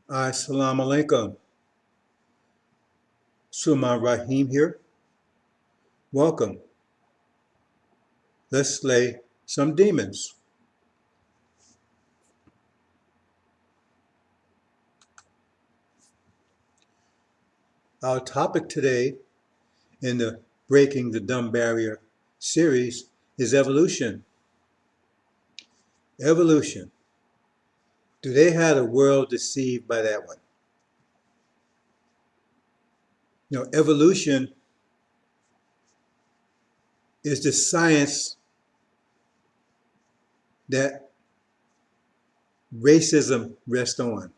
Assalamu alaikum. Suman Rahim here. Welcome. Let's slay some demons. Our topic today in the Breaking the Dumb Barrier series is evolution. Evolution. Do they have the world deceived by that one? Evolution is the science that racism rests on.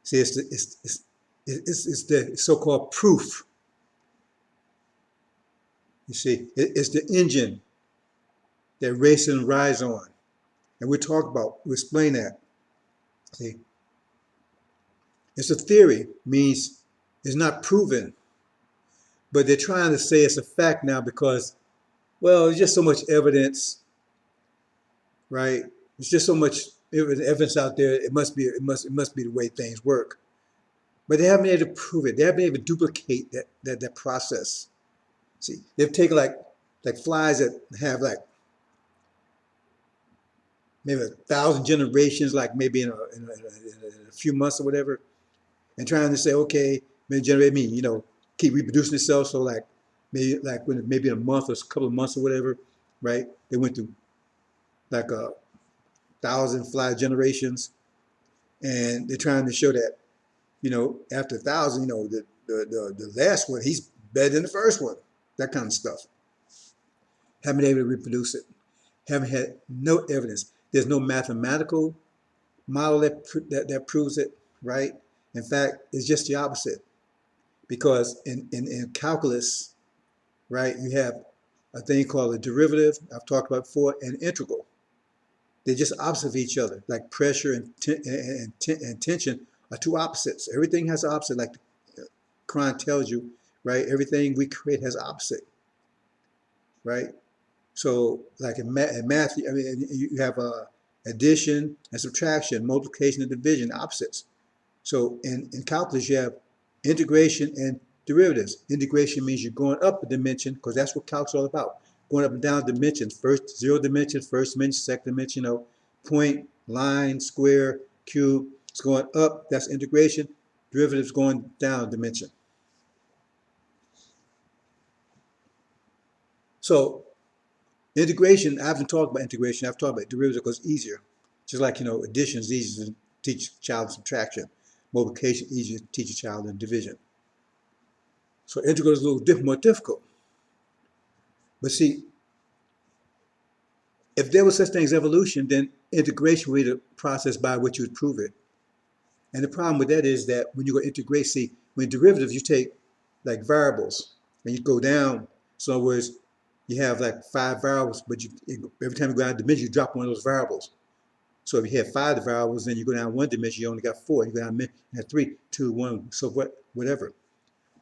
See, it's the so-called proof. You see, it's the engine that racism rides on. And we'll explain that. See, it's a theory, means it's not proven, but they're trying to say it's a fact now because, well, there's just so much evidence, right? There's just so much evidence out there. It must be the way things work. But they haven't been able to prove it. They haven't been able to duplicate that process. See, they've taken like flies that have like maybe 1,000 generations, like maybe in a few months or whatever, and trying to say, okay, maybe generate me, keep reproducing itself. So maybe in a month or a couple of months or whatever, right? They went through like 1,000 fly generations, and they're trying to show that, after 1,000, the last one, he's better than the first one. That kind of stuff. Haven't been able to reproduce it. Haven't had no evidence. There's no mathematical model that proves it, right? In fact, it's just the opposite. Because in calculus, right, you have a thing called a derivative, I've talked about before, and integral. They're just opposite of each other, like pressure and tension are two opposites. Everything has an opposite, like the Quran tells you, right? Everything we create has opposite, right? So like in math, I mean, you have addition and subtraction, multiplication and division, opposites. So in calculus, you have integration and derivatives. Integration means you're going up a dimension, because that's what calculus is all about. Going up and down dimensions. First, 0 dimension, first dimension, second dimension, point, line, square, cube. It's going up, that's integration. Derivatives going down dimension. So integration, I haven't talked about integration, I've talked about derivatives because it's easier. Just like, addition is easier to teach a child subtraction. Multiplication easier to teach a child than division. So integral is a little more difficult. But see, if there was such thing as evolution, then integration would be the process by which you would prove it. And the problem with that is that when you go integrate, see, when derivatives, you take like variables and you go down. So in other words, you have like 5 variables, but every time you go down a dimension, you drop one of those variables. So if you have 5 variables, then you go down one dimension, you only got 4. You go down, you have 3, 2, 1, so whatever.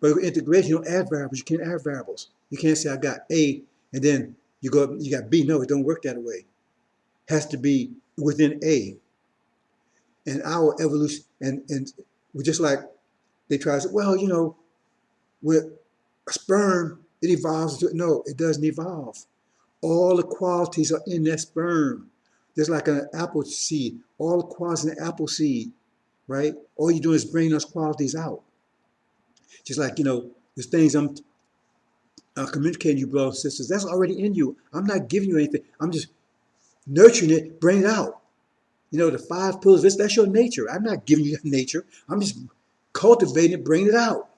But with integration, you don't add variables. You can't add variables. You can't say I got A and then you got B. No, it don't work that way. It has to be within A. And our evolution, and we're just like they try to say, well, with a sperm, it evolves. No, it doesn't evolve. All the qualities are in that sperm. Just like an apple seed, all the qualities in the apple seed, right? All you're doing is bringing those qualities out. Just like, there's things I'm communicating to you, brothers and sisters, that's already in you. I'm not giving you anything. I'm just nurturing it, bring it out. The 5 pillars, that's your nature. I'm not giving you that nature. I'm just cultivating it, bringing it out.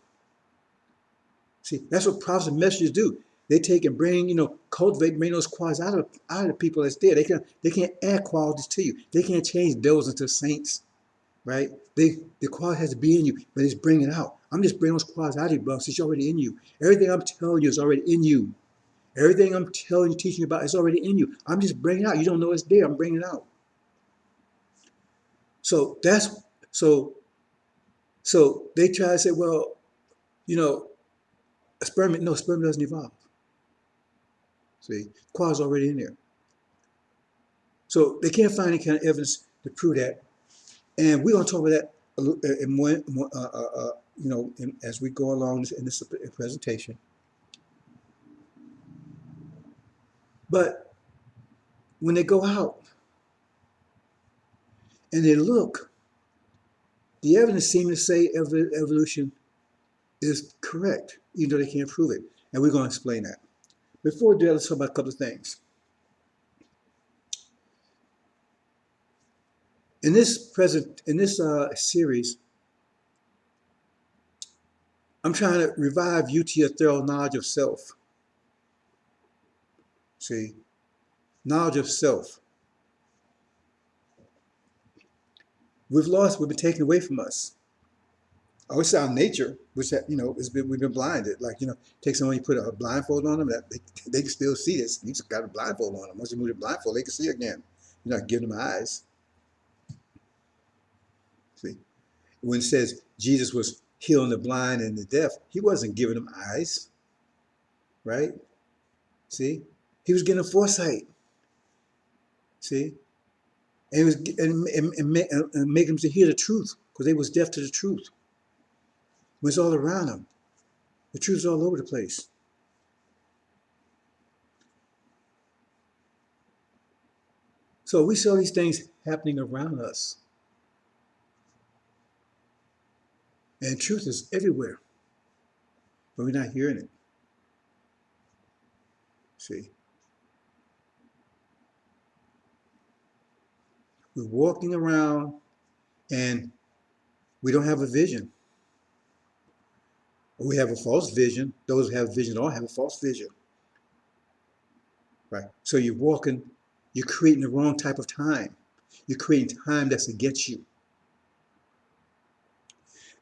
See, that's what prophets and messengers do. They take and bring, cultivate, bring those qualities out of the people that's there. They can't add qualities to you. They can't change devils into saints, right? The quality has to be in you, but it's bringing it out. I'm just bringing those qualities out of you, brothers. It's already in you. Everything I'm telling you is already in you. Everything I'm telling you, teaching you about is already in you. I'm just bringing it out. You don't know it's there. I'm bringing it out. So so they try to say, well, sperm doesn't evolve. See, quality's already in there. So they can't find any kind of evidence to prove that And we're going to talk about that a little, in more, as we go along in this presentation. But when they go out and they look, the evidence seems to say evolution is correct, even though they can't prove it. And we're going to explain that. Before we do that, let's talk about a couple of things. In this series, I'm trying to revive you to your thorough knowledge of self. See, knowledge of self. We've been taken away from us. I always say our nature, which we've been blinded. Like, take someone, you put a blindfold on them, that they can still see this. You just got a blindfold on them. Once you move the blindfold, they can see again. You're not giving them eyes. See, when it says Jesus was healing the blind and the deaf, he wasn't giving them eyes, right? See, he was getting foresight. See, and he was and make them to hear the truth because they was deaf to the truth. It was all around them. The truth's all over the place. So we saw these things happening around us. And truth is everywhere. But we're not hearing it. See? We're walking around and we don't have a vision. Or we have a false vision. Those who have vision don't have a false vision. Right? So you're creating the wrong type of time. You're creating time that's against you.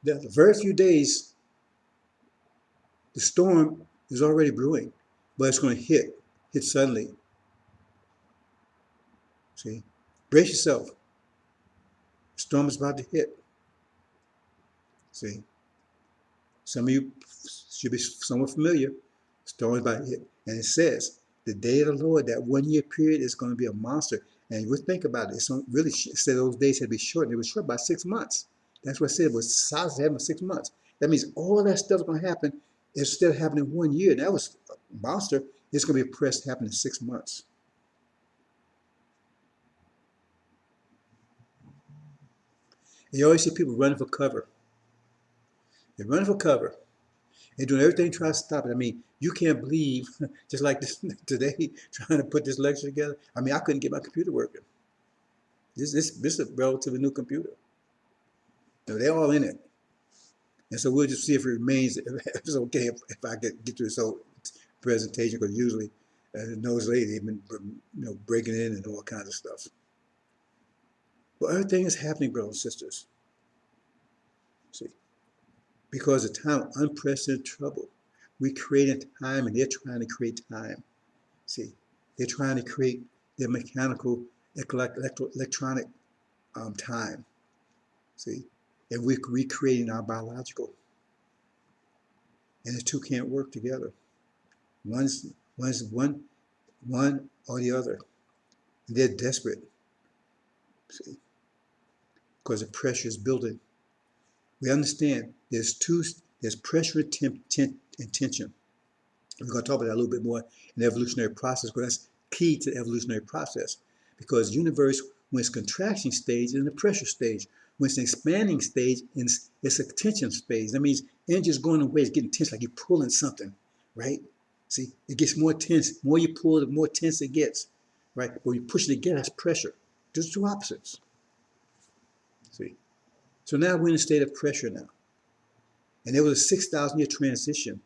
The very few days, the storm is already brewing, but it's going to hit suddenly. See? Brace yourself. The storm is about to hit. See? Some of you should be somewhat familiar. The storm is about to hit. And it says, the day of the Lord, that 1 year period is going to be a monster. And you think about it, it said those days had to be short. And it was short by 6 months. That's what it said. It was size having 6 months. That means all that stuff is going to happen. Instead of happening in 1 year, and that was a monster, it's going to be pressed happening in 6 months. And you always see people running for cover. They're running for cover. They're doing everything to try to stop it. I mean, you can't believe, just like this today, trying to put this lecture together. I mean, I couldn't get my computer working. This is a relatively new computer. They're all in it. And so we'll just see if it remains, if it's okay if I get through this whole presentation, because usually those ladies have been breaking in and all kinds of stuff. But everything is happening, brothers and sisters. See, because of time of unprecedented trouble. We created time and they're trying to create time. See, they're trying to create their mechanical, electronic time. See, and we're recreating our biological. And the two can't work together. One's one or the other. And they're desperate. See, because the pressure is building. We understand there's pressure and tension. We're going to talk about that a little bit more in the evolutionary process, because that's key to the evolutionary process. Because the universe, when it's contraction stage, is in the pressure stage. When it's an expanding stage, it's a tension stage. That means energy is going away, it's getting tense, like you're pulling something, right? See, it gets more tense. The more you pull, the more tense it gets, right? But when you push it again, that's pressure. There's two opposites. See, so now we're in a state of pressure now. And there was a 6,000 year transition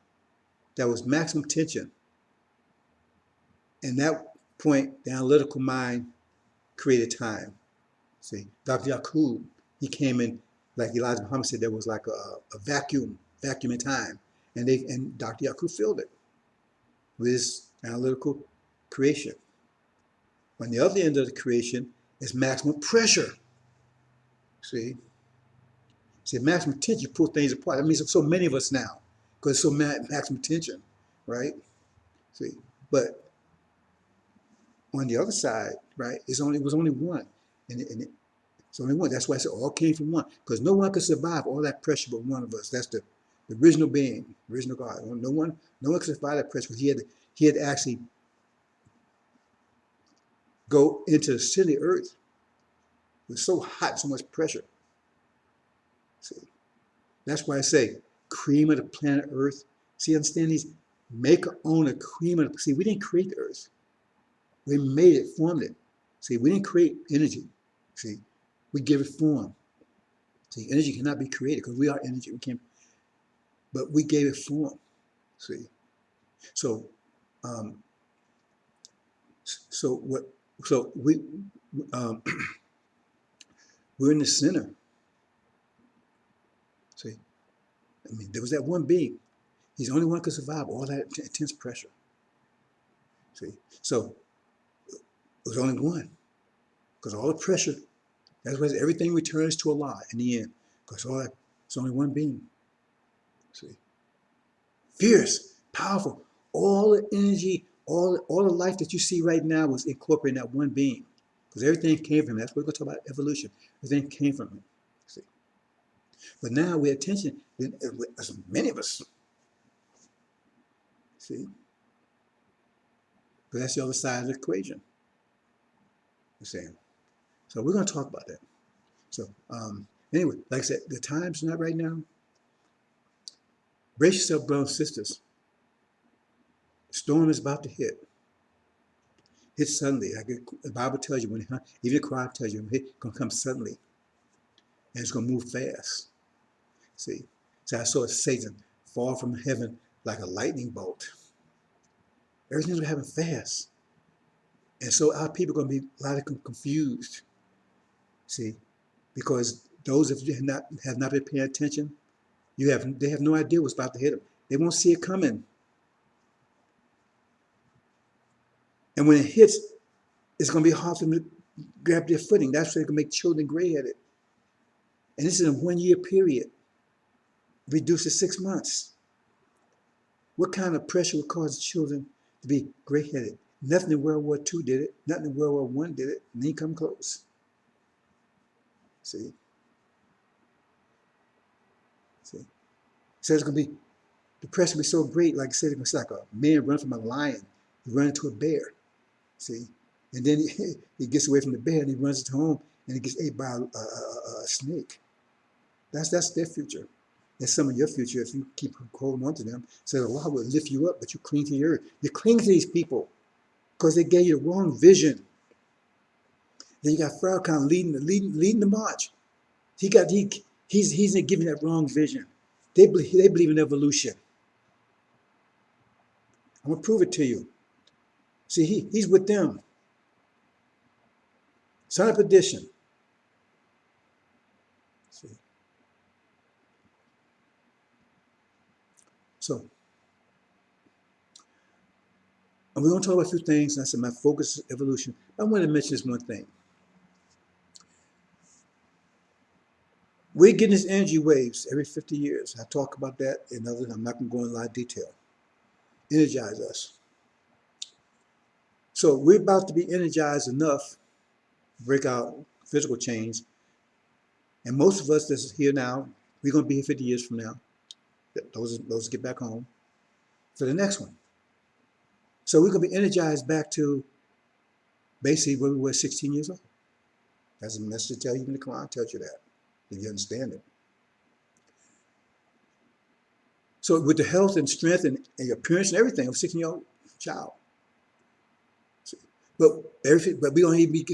that was maximum tension. And that point, the analytical mind created time. See, Dr. Yaqub, he came in, like Elijah Muhammad said, there was like a vacuum in time. And Dr. Yaqub filled it with his analytical creation. On the other end of the creation is maximum pressure. See, maximum tension, you pull things apart. That means there's so many of us now, because it's so maximum tension, right? See, but on the other side, right, was only one. And It's only one. That's why I said all came from one. Because no one could survive all that pressure but one of us. That's the original being, original God. No one could survive that pressure because he had to actually go into the center of the earth. It was so hot, so much pressure. See, that's why I say cream of the planet Earth. See, understand these maker owner cream of the, see, we didn't create the earth. We made it, formed it. See, we didn't create energy. See, we give it form. See, energy cannot be created because we are energy. We can't, but we gave it form. See, so, um, so what? So um, we're in the center. See, I mean, there was that one being. He's the only one who could survive all that intense pressure. See, so it was only one because all the pressure. That's why everything returns to Allah in the end because all that. It's only one being. See, fierce, powerful. All the energy, all the life that you see right now was incorporated in that one being. Because everything came from him. That's what we're going to talk about evolution. Everything came from him. See? But now we have attention, as many of us. See? But that's the other side of the equation. You're saying. So we're going to talk about that. So anyway, like I said, the time's not right now. Brace yourself, brothers and sisters. Storm is about to hit. Hit suddenly. Like the Bible tells you, even the Quran tells you, it's going to come suddenly. And it's going to move fast. See? So I saw Satan fall from heaven like a lightning bolt. Everything's going to happen fast. And so our people are going to be a lot of confused. See? Because those of you who have not been paying attention, they have no idea what's about to hit them. They won't see it coming. And when it hits, it's going to be hard for them to grab their footing. That's why they can make children gray-headed. And this is a 1 year period, reduced to 6 months. What kind of pressure would cause children to be gray-headed? Nothing in World War II did it. Nothing in World War I did it. And they come close. See? See? So it's going to be, the pressure will be so great, like I said, it's like a man run from a lion. He runs into a bear. See? And then he gets away from the bear and he runs to home and he gets ate by a snake. That's their future. That's some of your future if you keep holding on to them. So Allah will lift you up, but you cling to the earth. You cling to these people because they gave you the wrong vision. Then you got Farrakhan leading the march. He's giving that wrong vision. They believe in evolution. I'm gonna prove it to you. See, he's with them. Son of perdition. See. So, and we're going to talk about a few things. And I said my focus is evolution. I want to mention this one thing. We're getting these energy waves every 50 years. I talk about that in others. I'm not going to go in a lot of detail. Energize us. So we're about to be energized enough to break out physical change. And most of us that's here now, we're going to be here 50 years from now. Those get back home for the next one. So we're going to be energized back to basically where we were 16 years old. That's a message to tell you, even the Quran tells you that, if you understand it. So with the health and strength and your appearance and everything of a 16-year-old child. But we don't even be,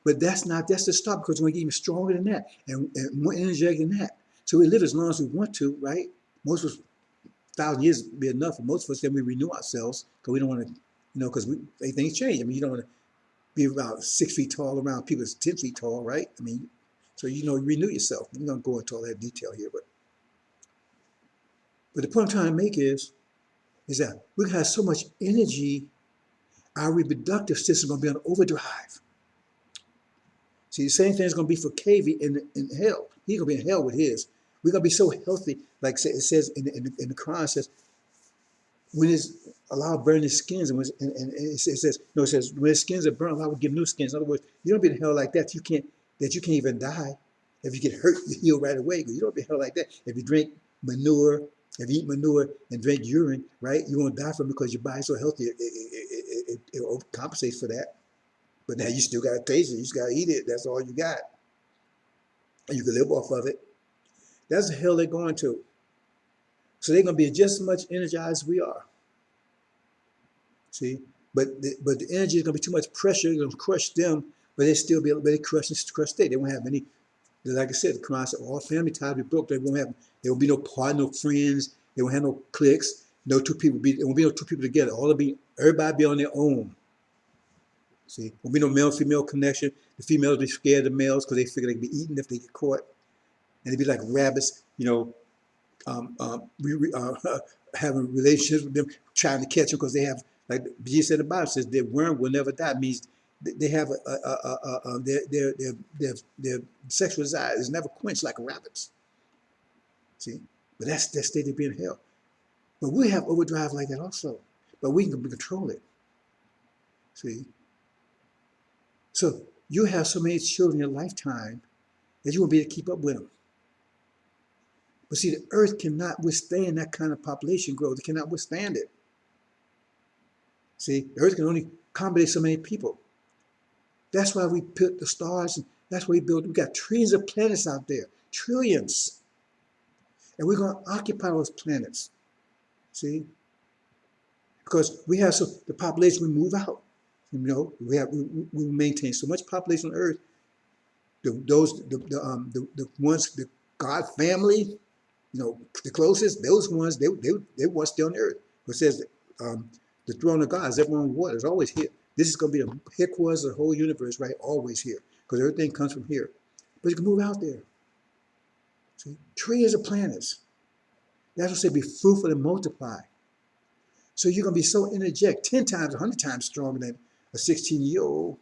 but that's the start because we're going to get even stronger than that and more energetic than that. So we live as long as we want to, right? Most of us, 1,000 years would be enough. For most of us, then we renew ourselves because we don't want to, because things change. I mean, you don't want to be about 6 feet tall around people that's 10 feet tall, right? I mean, so you renew yourself. We're not going to go into all that detail here, but the point I'm trying to make is that we're going to have so much energy, our reproductive system is going to be on overdrive. See, the same thing is going to be for KV in hell. He's going to be in hell with his. We're going to be so healthy, like it says in the Quran, it says, when it's allowed to burn his skins, and it says when his skins are burned, Allah will give new skins. In other words, you don't be in hell like that. You can't. that you can't even die. If you get hurt, you heal right away because you don't be held like that. If you drink manure, if you eat manure and drink urine, right, you won't die from it because your body's so healthy. It compensates for that. But now you still got to taste it. You just got to eat it. That's all you got. And you can live off of it. That's the hell they're going to. So they're going to be just as much energized as we are. See? But the energy is going to be too much pressure. It's going to crush them, but they still be able to crush state. They won't have any, like I said, the Quran said, all family ties be broke. There won't be no partner, no friends. They won't have no cliques. There won't be no two people together. Everybody be on their own. See, won't be no male-female connection. The females be scared of the males because they figure they can be eaten if they get caught. And they'd be like rabbits, having relationships with them, trying to catch them because they have, like Jesus said, the Bible says, their worm will never die. Means they have their sexual desire is never quenched like a rabbit's. See, but that's that state of being hell. But we have overdrive like that also, but we can control it. See, so you have so many children in your lifetime that you won't be able to keep up with them. But see, the earth cannot withstand that kind of population growth. It cannot withstand it. See, the earth can only accommodate so many people. That's why we put the stars, and that's why we got trillions of planets out there, trillions. And we're going to occupy those planets. See? Because we have the population, we move out. We maintain so much population on Earth. The ones, the God family, the closest, those ones, they want to stay on the Earth. It says the throne of God is ever on water. It's always here. This is going to be the headquarters of the whole universe, right? Always here. Because everything comes from here. But you can move out there. See? Trillions of planets. That's what say be fruitful and multiply. So you're going to be so energetic, 10 times, 100 times stronger than a 16-year-old.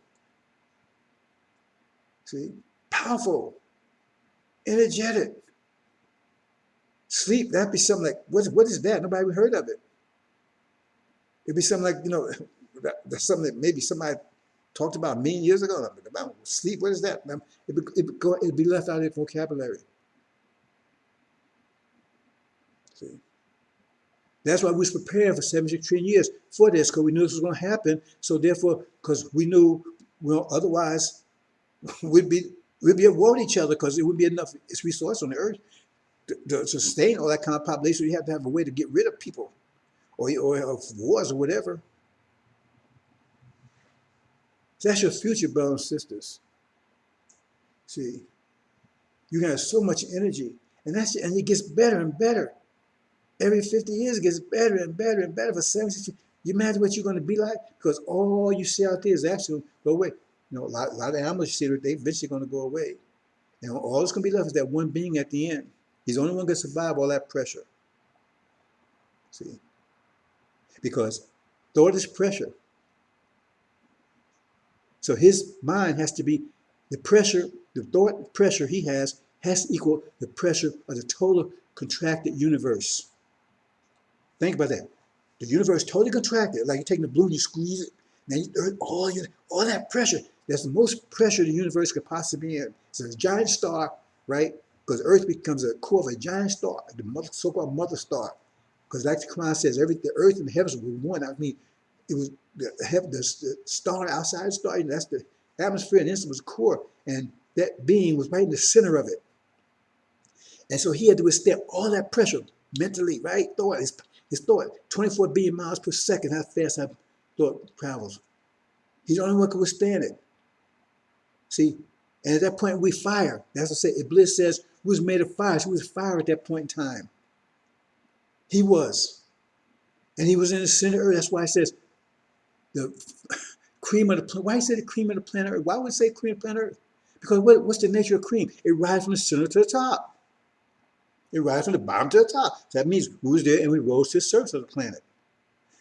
See? Powerful. Energetic. Sleep, that'd be something like, what is that? Nobody ever heard of it. It'd be something like, that's something that maybe somebody talked about a million years ago. About sleep, what is that? It'd be left out of their vocabulary. See? That's why we was prepared for 76 trillion years for this, because we knew this was going to happen. So therefore, because we knew, otherwise we'd be at war with each other, because it wouldn't be enough resource on the earth to sustain all that kind of population. You have to have a way to get rid of people, or wars or whatever. So that's your future, brothers and sisters. See, you have so much energy, and it gets better and better. Every 50 years, it gets better and better and better for 70. You imagine what you're going to be like? Because all you see out there is actually go away. A lot of animals you see, they eventually going to go away. And all that's going to be left is that one being at the end. He's the only one going to survive all that pressure. See? Because thought is pressure. So his mind has to be the pressure, the thought pressure he has to equal the pressure of the total contracted universe. Think about that. The universe totally contracted, like you're taking the balloon, you squeeze it, now all that pressure. That's the most pressure the universe could possibly be in. So a giant star, right? Because Earth becomes a core of a giant star, the so-called mother star. Because like the Quran says, the Earth and the heavens were one. I mean, it was the star outside the star, that's the atmosphere, and this was the core. And that being was right in the center of it. And so he had to withstand all that pressure mentally, right? His thought, 24 billion miles per second, how fast that thought travels. He's the only one who can withstand it. See? And at that point, we fire. That's what I say. Iblis says, we was made of fire. So we was fire at that point in time. He was. And he was in the center of Earth. That's why it says the cream of the planet. Why he said the cream of the planet Earth? Why would it say cream of the planet Earth? Because what's the nature of cream? It rises from the center to the top. It rises from the bottom to the top. So that means we was there and we rose to the surface of the planet.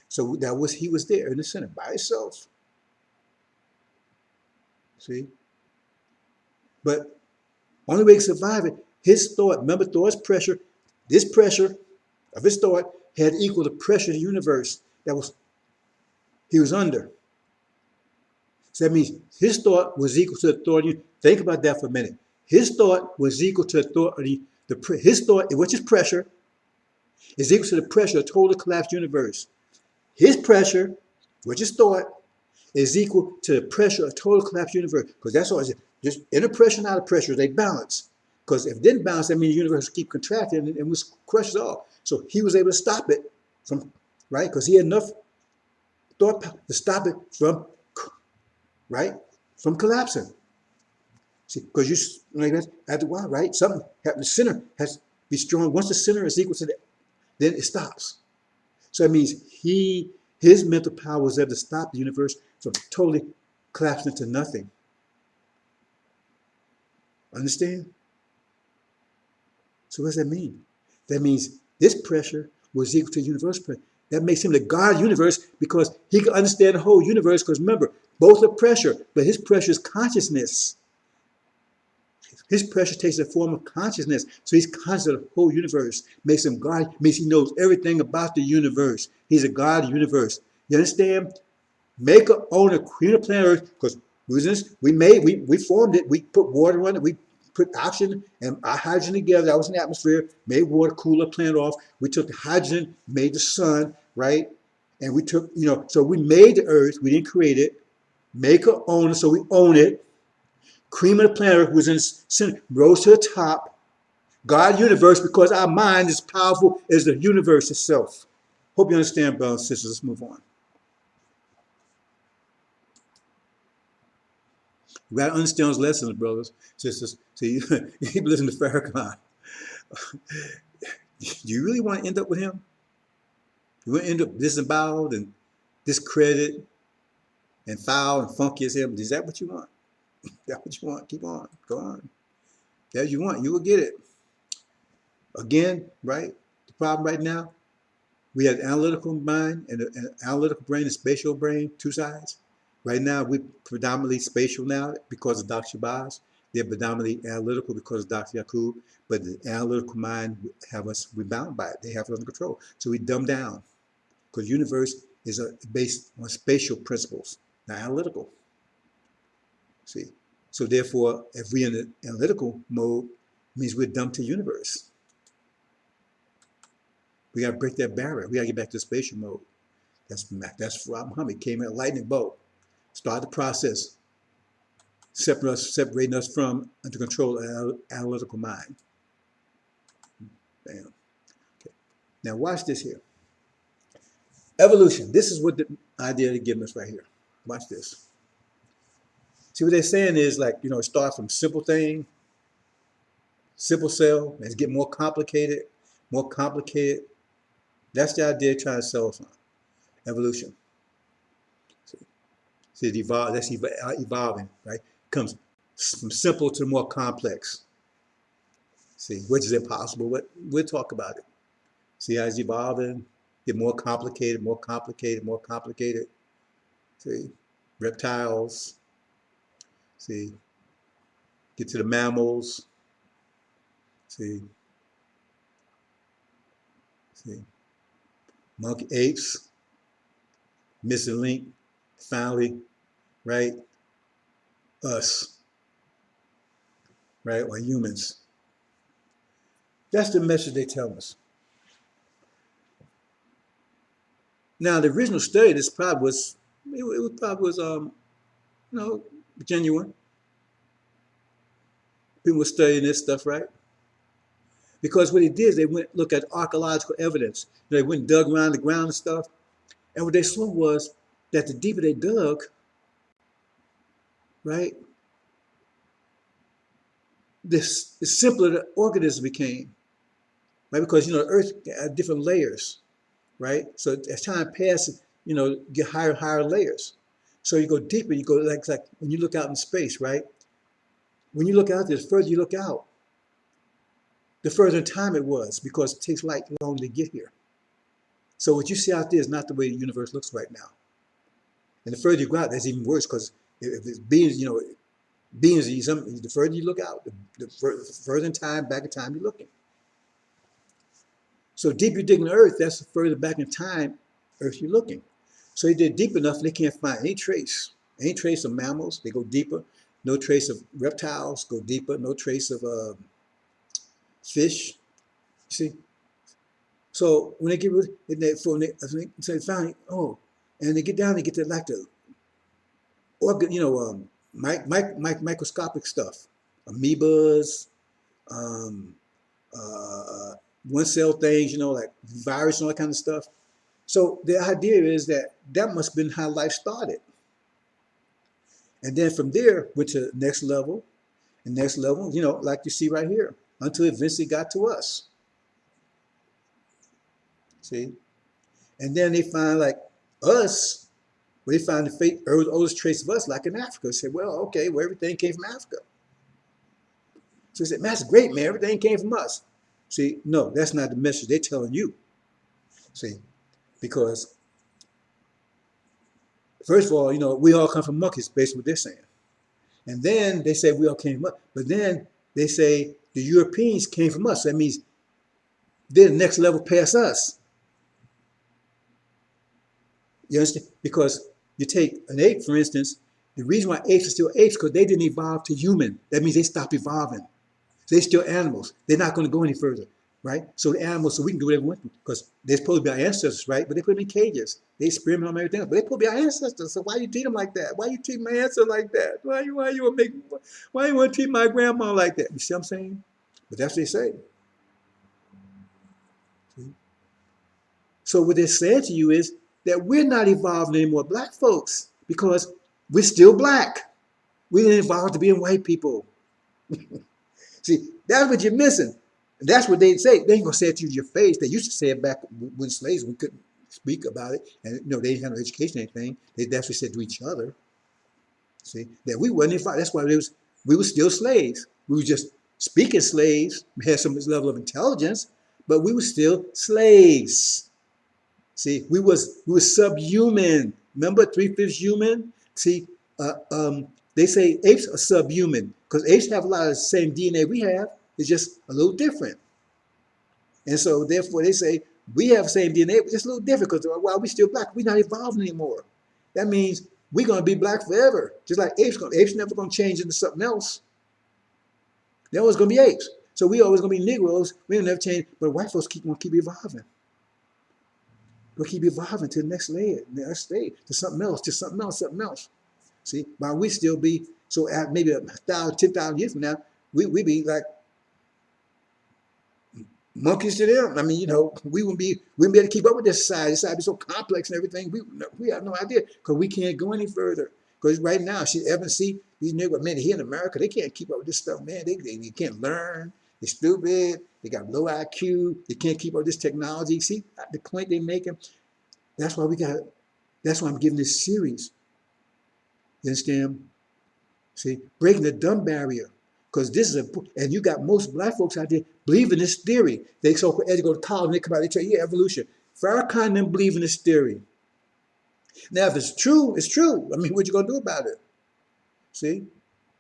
So he was there in the center by himself. See? But only way to survive it, his thought, remember thought's pressure, this pressure of his thought had equal the pressure of the universe he was under. So that means his thought was equal to authority. Think about that for a minute. His thought was equal to authority. His thought, which is pressure, is equal to the pressure of total collapsed universe. His pressure, which is thought, is equal to the pressure of total collapsed universe. Because that's all it is. Just inner pressure and outer pressure, they balance. Because if it didn't balance, that means the universe would keep contracting and was crushed off. So he was able to stop it from, right? Because he had enough thought to stop it from, right? From collapsing. See, because you, like that, after a while, right? Something happened. The center has to be strong. Once the center is equal to that, then it stops. So that means his mental power was able to stop the universe from totally collapsing into nothing. Understand? So what does that mean? That means this pressure was equal to universe pressure. That makes him the God universe because he can understand the whole universe. Because remember, both are pressure, but his pressure is consciousness. His pressure takes the form of consciousness. So he's conscious of the whole universe. Makes him God, means he knows everything about the universe. He's a God universe. You understand? Maker, owner, creator, planet Earth, because we formed it, we put water on it, we put oxygen and hydrogen together, that was in the atmosphere, made water, cooler, planet off. We took the hydrogen, made the sun, right? And we took, so we made the earth, we didn't create it. Maker, owner, so we own it. Cream of the planet Earth was in the center, rose to the top. God universe, because our mind is powerful as the universe itself. Hope you understand, brothers and sisters. Let's move on. We got to understand those lessons, brothers, sisters. So you keep listening to Farrakhan. Do you really want to end up with him? You want to end up disemboweled and discredited and foul and funky as him? Is that what you want? Is that what you want? Keep on. Go on. That's what you want. You will get it. Again, right? The problem right now, we have analytical mind and an analytical brain and spatial brain, two sides. Right now, we're predominantly spatial now because of Dr. Shabazz. They're predominantly analytical because of Dr. Yakub. But the analytical mind we're bound by it. They have it under control. So we dumb down because universe is based on spatial principles, not analytical. See? So therefore, if we're in the analytical mode, it means we're dumb to universe. We got to break that barrier. We got to get back to spatial mode. That's Rob Muhammad came in a lightning bolt. Start the process, separating us from under control of analytical mind. Bam. Okay. Now watch this here. Evolution. This is what the idea they're giving us right here. Watch this. See what they're saying is like, it starts from simple thing, simple cell, and it's getting more complicated, more complicated. That's the idea they're trying to sell us on. Evolution. See, that's evolving, right? Comes from simple to more complex. See, which is impossible, but we'll talk about it. See how it's evolving, get more complicated, more complicated, more complicated. See, reptiles. See, get to the mammals. See, monkey, apes, missing link, finally, right? Us, right? Or humans. That's the message they tell us. Now, the original study of this probably was, genuine. People were studying this stuff, right? Because what they did is they went look at archaeological evidence. They went and dug around the ground and stuff. And what they saw was that the deeper they dug, right, the simpler the organism became, right? Because, the Earth had different layers, right? So as time passes, get higher and higher layers. So you go deeper, you go like when you look out in space, right? When you look out there, the further you look out, the further in time it was because it takes light long to get here. So what you see out there is not the way the universe looks right now. And the further you go out, that's even worse because if it's beings, the further you look out, the further in time, back in time you're looking. So deep you dig in the earth, that's the further back in time earth you're looking. So they did deep enough and they can't find any trace Ain't trace of mammals, they go deeper. No trace of reptiles, go deeper. No trace of fish. See, so when they get rid, so they find and they get down, they get to like the microscopic stuff, amoebas, um, one cell things, like virus and all that kind of stuff. So the idea is that must have been how life started. And then from there, went to the next level, and next level, like you see right here, until it eventually got to us. See? And then they find like us, they find the oldest trace of us, like in Africa. They say, well, okay, well, everything came from Africa. So they said, man, that's great, man, everything came from us. See, no, that's not the message they're telling you. See, because first of all, we all come from monkeys, based on what they're saying. And then they say we all came from us. But then they say the Europeans came from us. That means they're the next level past us. You understand? Because you take an ape, for instance, the reason why apes are still apes is because they didn't evolve to human. That means they stopped evolving. So they're still animals. They're not going to go any further, right? So the animals, so we can do whatever we want, because they're supposed to be our ancestors, right? But they put them in cages. They experiment on everything else. But they're supposed to be our ancestors. So why you treat them like that? Why you treat my ancestor like that? Why you want to treat my grandma like that? You see what I'm saying? But that's what they say. See? So what they're saying to you is that we're not evolving anymore, black folks, because we're still black. We didn't evolve to being white people. See, that's what you're missing. And that's what they say. They ain't gonna say it to you in your face. They used to say it back when slaves, we couldn't speak about it, and they didn't have no education or anything. That's what they said to each other. See, that we wasn't involved. That's why we were still slaves. We were just speaking slaves. We had some level of intelligence, but we were still slaves. See, we were subhuman. Remember, 3/5 human. See, they say apes are subhuman because apes have a lot of the same DNA we have. It's just a little different. And so, therefore, they say we have the same DNA, but just a little different because while we're still black, we're not evolving anymore. That means we're going to be black forever, just like apes. Apes never going to change into something else. They're always going to be apes. So we always going to be Negroes. We don't never change, but white folks going to keep evolving. We'll keep evolving to the next layer, the next stage, to something else, to something else, something else. See, while we still be, so at maybe 1,000, 10,000 years from now, we be like monkeys to them. I mean, we wouldn't be able to keep up with this society. Society is so complex and everything. We have no idea because we can't go any further. Because right now, see, these niggas, man, here in America, they can't keep up with this stuff, man. They can't learn. They're stupid. They got low IQ. They can't keep up with this technology. See the point they're making? That's why I'm giving this series. You understand? See, breaking the dumb barrier. Because this is and you got most black folks out there believe in this theory. They so-called go to college and they come out, they tell you, yeah, evolution. Farrakhan and them believe in this theory. Now, if it's true, it's true. I mean, what you gonna do about it? See?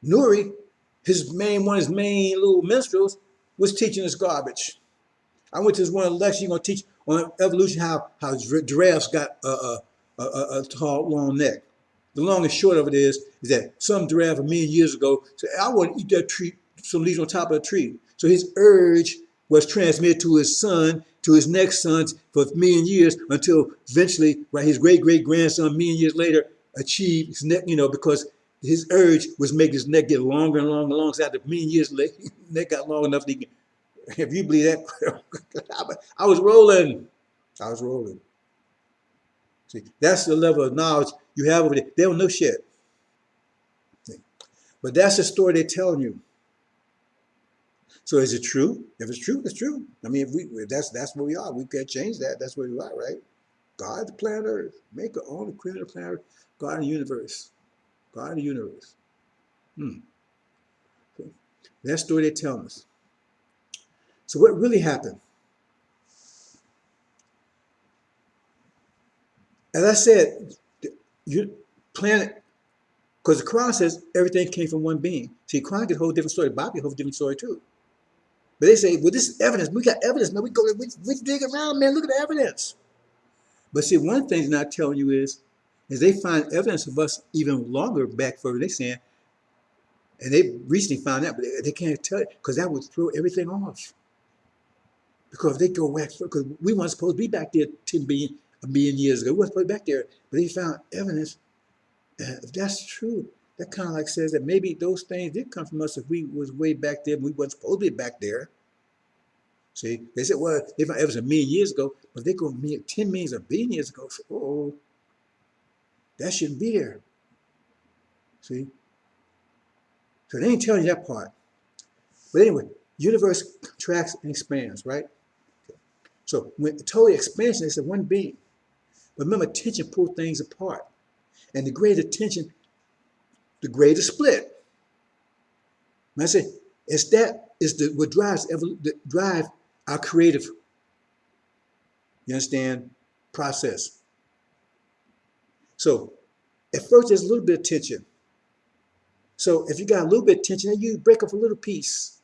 Nuri, one of his main little minstrels, was teaching us garbage. I went to this one lecture, you're gonna teach on evolution how giraffes got a tall, long neck. The long and short of it is that some giraffe a million years ago said, I want to eat that tree, some leaves on top of a tree. So his urge was transmitted to his son, to his next sons for a million years until eventually, right, his great-great-grandson, a million years later, achieved his neck, because his urge was making his neck get longer and longer and longer. So after a million years later, neck got long enough to, if you believe that, I was rolling. I was rolling. See, that's the level of knowledge you have over there. They don't know shit. See? But that's the story they're telling you. So is it true? If it's true, it's true. I mean, if that's where we are. We can't change that. That's where we are, right? God, the planet Earth, maker, only creator of the planet Earth, God and the universe. God and the universe. Okay. That story they're telling us. So what really happened? As I said, planet, because the Quran says everything came from one being. See, Quran gets a whole different story. The Bible gets a whole different story too. But they say, well, this is evidence. We got evidence, man. We dig around, man. Look at the evidence. But see, one thing they're not telling you is is they find evidence of us even longer back further. They saying, and they recently found out, but they can't tell it because that would throw everything off. Because if they go back, because we weren't supposed to be back there 10 billion, a million years ago. We weren't supposed to be back there, but they found evidence. If that's true, that kind of like says that maybe those things did come from us if we was way back there and we weren't supposed to be back there. See, they said, well, they found evidence a million years ago, but if they go 10 millions or billion years ago, so, oh, that shouldn't be there. See? So they ain't telling you that part. But anyway, universe contracts and expands, right? So when total expansion, it's a one being. But remember, tension pulls things apart. And the greater tension, the greater split. When I say it's that is the what drive our creative, you understand, process. So at first there's a little bit of tension. So if you got a little bit of tension, then you break off a little piece.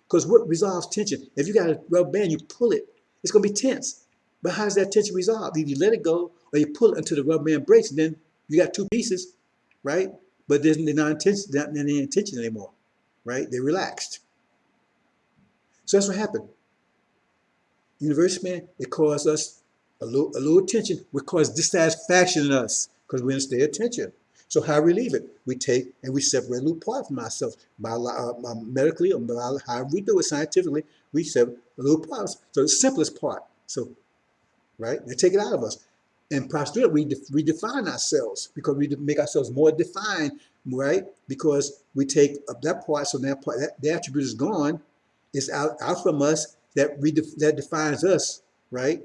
Because what resolves tension? If you got a rubber band, you pull it, it's going to be tense. But how does that tension resolve? Either you let it go or you pull it until the rubber band breaks, and then you got two pieces, right? But they're not in tension anymore, right? They're relaxed. So that's what happened. Universe man, it caused us a little tension, would cause dissatisfaction in us because we're in a state of tension. So how we relieve it? We take and we separate a little part from ourselves. Medically or however we do it scientifically, we separate a little part. So the simplest part. So, right? They take it out of us. And prosperity, we redefine ourselves because we make ourselves more defined, right? Because we take up that part, so that part, that the attribute is gone. It's out from us that defines us, right?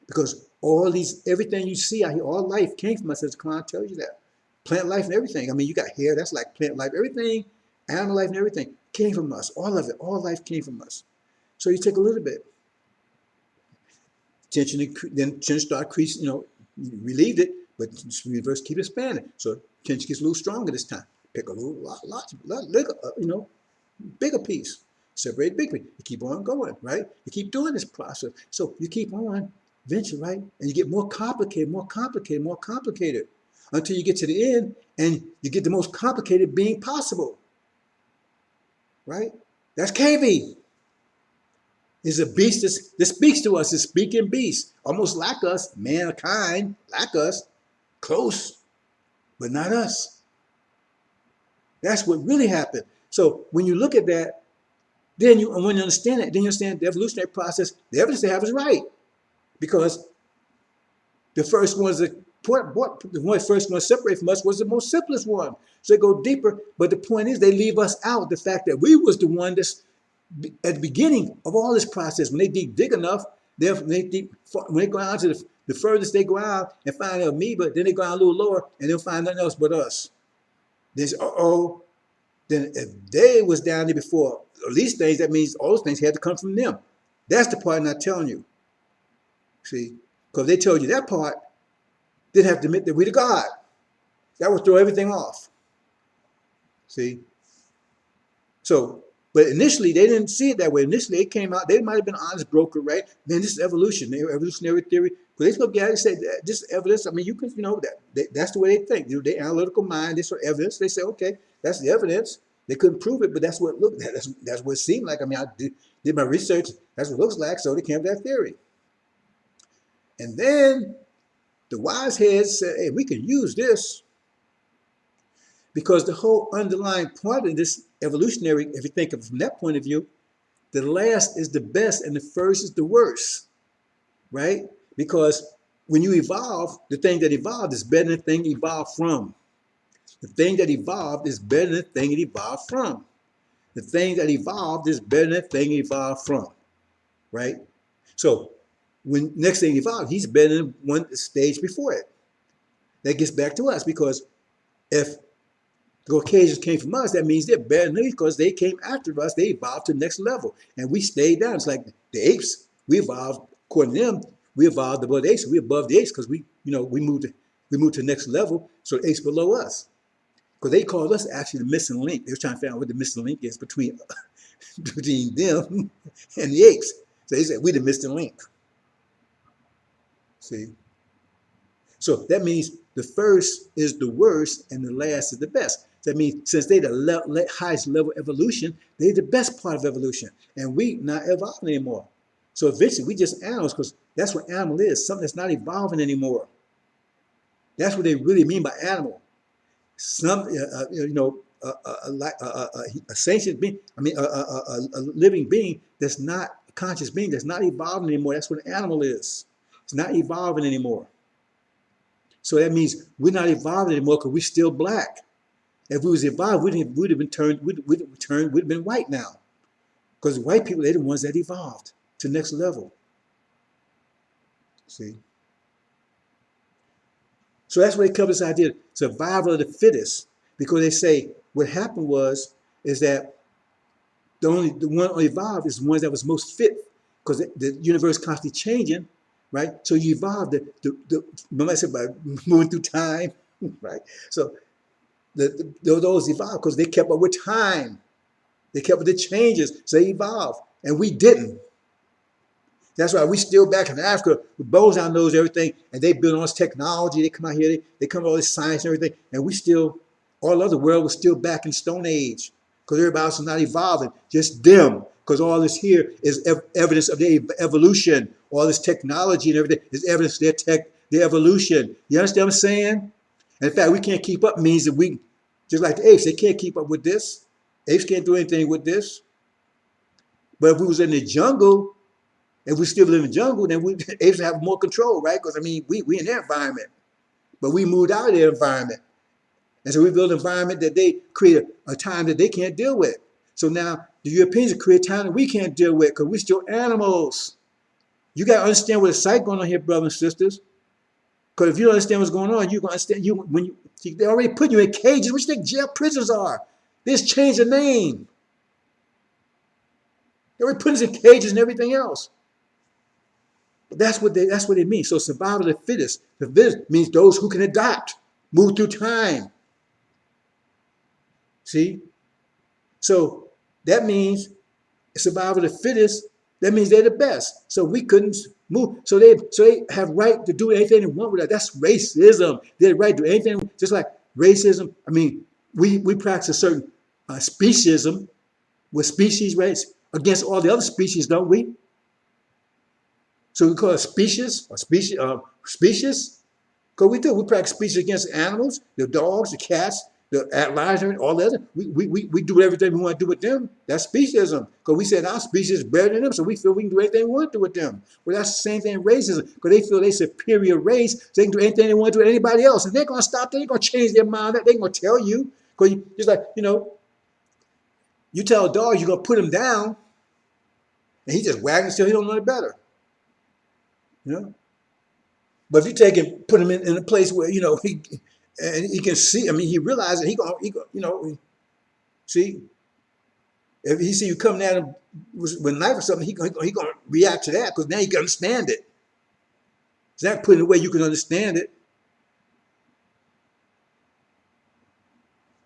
Because all these, everything you see out here, all life came from us, as Quran tells you that. Plant life and everything. I mean, you got hair, that's like plant life. Everything, animal life and everything came from us. All of it, all life came from us. So you take a little bit. Tension, then tension start increasing, you relieved it, but reverse keep expanding. So tension gets a little stronger this time. Pick a bigger piece. Separate big piece. You keep on going, right? You keep doing this process. So you keep on, eventually, right? And you get more complicated, more complicated, more complicated, until you get to the end and you get the most complicated being possible, right? That's KB. Is a beast that speaks to us, a speaking beast, almost like us, mankind, like us, close, but not us. That's what really happened. So when you look at that, when you understand it, then you understand the evolutionary process. The evidence they have is right, because the first ones that the first one separate from us was the most simplest one. So they go deeper, but the point is they leave us out the fact that we was the one that's at the beginning of all this process. When they dig enough, when they go out to the furthest they go out and find an amoeba, then they go out a little lower and they'll find nothing else but us. They say, then if they was down there before all these things, that means all those things had to come from them. That's the part I'm not telling you. See, because they told you that part, they'd have to admit that we're the God. That would throw everything off. See? So, but initially, they didn't see it that way. Initially, it came out, they might have been an honest broker, right? Man, this is evolution, evolutionary theory. But they look at it and say, this is evidence. I mean, you can, that's the way they think. Their analytical mind, this sort of evidence. They say, okay, that's the evidence. They couldn't prove it, but that's what it looked like. That's what it seemed like. I mean, I did my research. That's what it looks like. So they came up with that theory. And then the wise heads said, hey, we can use this. Because the whole underlying part of this evolutionary, if you think of it from that point of view, the last is the best and the first is the worst, right? Because when you evolve, the thing that evolved is better than the thing evolved from. The thing that evolved is better than the thing it evolved from. The thing that evolved is better than the thing it evolved from, right? So when next thing evolved, he's better than one stage before it. That gets back to us, because if the Caucasians came from us, that means they're better than us because they came after us. They evolved to the next level. And we stayed down. It's like the apes. We evolved, according to them, we evolved above the apes. We're above the apes because we moved to the next level. So the apes below us. Because they called us actually the missing link. They were trying to figure out what the missing link is between them and the apes. So they said, we're the missing link. See? So that means the first is the worst and the last is the best. That means since they're the highest level of evolution, they're the best part of evolution. And we not evolving anymore. So eventually we just animals because that's what animal is, something that's not evolving anymore. That's what they really mean by animal. Some, like a sentient being, I mean, a living being that's not a conscious being, that's not evolving anymore. That's what an animal is. It's not evolving anymore. So that means we're not evolving anymore because we're still black. If we was evolved, we'd have been turned, we'd have been white now. Because white people, they're the ones that evolved to the next level. See? So that's where they come this idea, survival of the fittest. Because they say what happened is that the one who evolved is the one that was most fit. Because the universe is constantly changing, right? So you evolved remember I said about moving through time, right? So those evolved because they kept up with time. They kept up with the changes, so they evolved. And we didn't. That's why we still back in Africa with bows on knows everything, and they build on this technology. They come out here, they come with all this science and everything, and we still, all other world was still back in Stone Age because everybody else is not evolving, just them. Because all this here is evidence of their evolution. All this technology and everything is evidence of their evolution. You understand what I'm saying? And in fact, we can't keep up means that we, just like the apes, they can't keep up with this. Apes can't do anything with this. But if we was in the jungle, if we still live in the jungle, then we apes have more control, right? Because I mean, we in their environment, but we moved out of their environment, and so we build an environment that they create a time that they can't deal with. So now the Europeans create a time that we can't deal with because we're still animals. You got to understand what the psyche going on here, brothers and sisters. Because if you don't understand what's going on, you're going to understand they already put you in cages. What you think jail prisons are? They just change the name. They already put us in cages and everything else. But that's what they mean. So survival of the fittest. The fittest means those who can adapt, move through time. See? So that means survival of the fittest. That means they're the best. So we couldn't move. So they have right to do anything they want with that. That's racism. They have right to do anything. Just like racism. I mean, we practice a certain speciesism with species rights against all the other species, don't we? So we call it species or species. Because we do. We practice species against animals, the dogs, the cats, the lions, all the other. We do everything we want to do with them. That's speciesism. Because we said our species is better than them, so we feel we can do anything we want to do with them. Well, that's the same thing in racism. Because they feel they're superior race, so they can do anything they want to do with anybody else. And they're going to stop. They're going to change their mind. They're going to tell you. Because just like, you tell a dog you're going to put him down, and he just wagging still. He don't know any better. But if you take him, put him in a place where he can see. I mean, he realizes he going see. If he see you coming at him with a knife or something, he gonna react to that because now he can understand it. It's not put in a way you can understand it.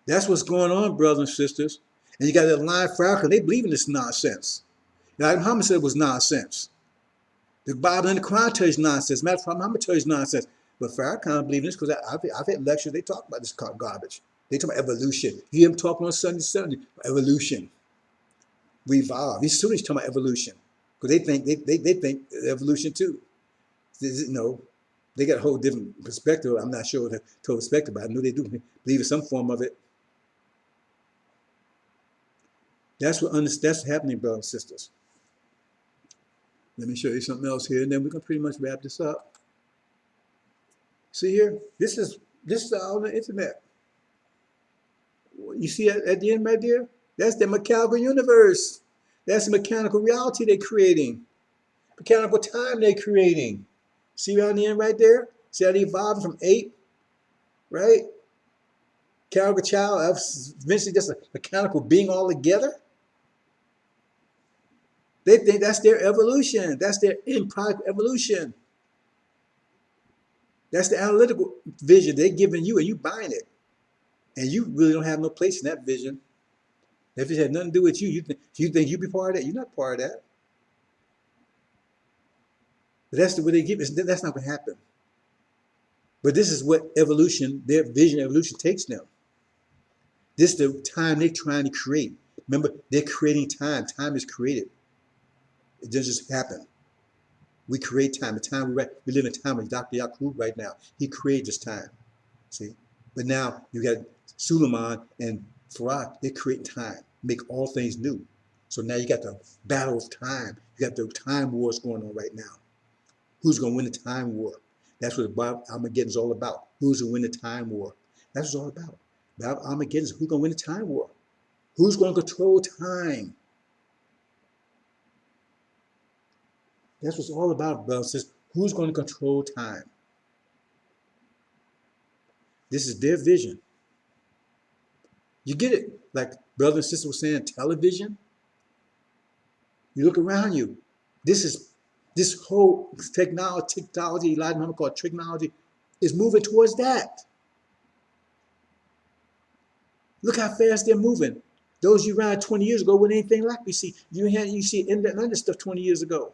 That's what's going on, brothers and sisters. And you got that line Farrakhan. They believe in this nonsense. Now, Muhammad said it was nonsense. The Bible and the Quran tell you nonsense. Matter of fact, Muhammad tell you nonsense. But Farrakhan believe in this because I've had lectures. They talk about this garbage. They talk about evolution. You hear him talking on Sunday, evolution. We evolve. These students talking about evolution because they think evolution too. They got a whole different perspective. I'm not sure the total perspective, but I know they do believe in some form of it. That's what's happening, brothers and sisters. Let me show you something else here, and then we're gonna pretty much wrap this up. See here, this is all on the internet. You see at the end right there? That's the mechanical universe. That's the mechanical reality they're creating. Mechanical time they're creating. See around the end right there? See how they evolved from ape, right? Mechanical child, eventually just a mechanical being altogether. They think that's their evolution. That's their end product evolution. That's the analytical vision they're giving you, and you buying it. And you really don't have no place in that vision. If it had nothing to do with you, you think you be part of that? You're not part of that. But that's the way they give it. That's not going to happen. But this is what evolution, their vision of evolution takes them. This is the time they're trying to create. Remember, they're creating time. Time is created. It doesn't just happen. We create time. The time we live in time with Dr. Yakub right now. He created this time. See? But now you got Suleiman and Farad, they create time, make all things new. So now you got the battle of time. You got the time wars going on right now. Who's going to win the time war? That's what the Bible Armageddon is all about. Who's going to win the time war? That's what it's all about. Bible Armageddon is who's going to win the time war? Who's going to control time? That's what it's all about, brothers and sisters. Who's going to control time? This is their vision. You get it? Like brother and sister were saying, television. You look around you. This whole technology, a lot of people call it technology, is moving towards that. Look how fast they're moving. Those you ran 20 years ago wasn't anything like we see. You see internet and other stuff 20 years ago.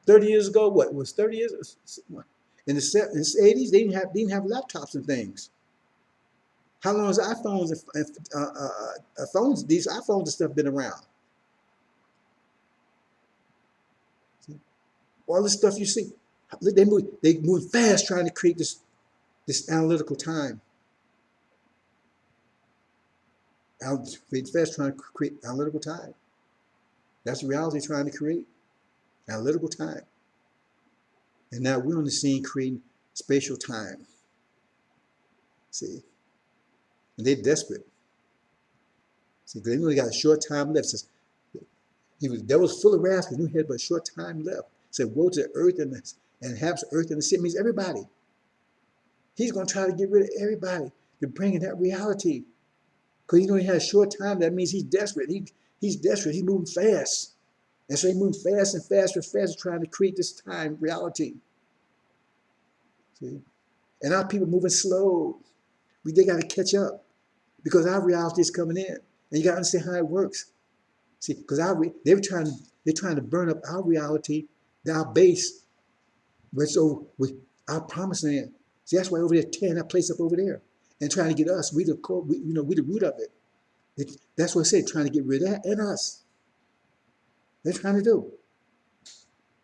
30 years ago, what was 30 years? In the 80s, they didn't have laptops and things. How long has iPhones and phones? These iPhones and stuff been around. All this stuff you see, they move fast trying to create this analytical time. Fast trying to create analytical time. That's the reality trying to create analytical time. And now we're on the scene creating spatial time. See, and they're desperate. See, they only got a short time left. Says the devil's full of wrath because he had but a short time left. Said, woe to the earth and inhabits earth and the sea. It means everybody. He's going to try to get rid of everybody to bring in that reality. Because he only has a short time. That means he's desperate. He's desperate. He's moving fast. And so he's moving fast and faster and faster trying to create this time reality. See? And our people moving slow. They got to catch up because our reality is coming in. And you got to understand how it works. See, because they're trying to burn up our reality, our base, with our promised land. See, that's why over there tearing that place up over there and trying to get us. We the root of it. That's what I said, trying to get rid of that and us. They're trying to do.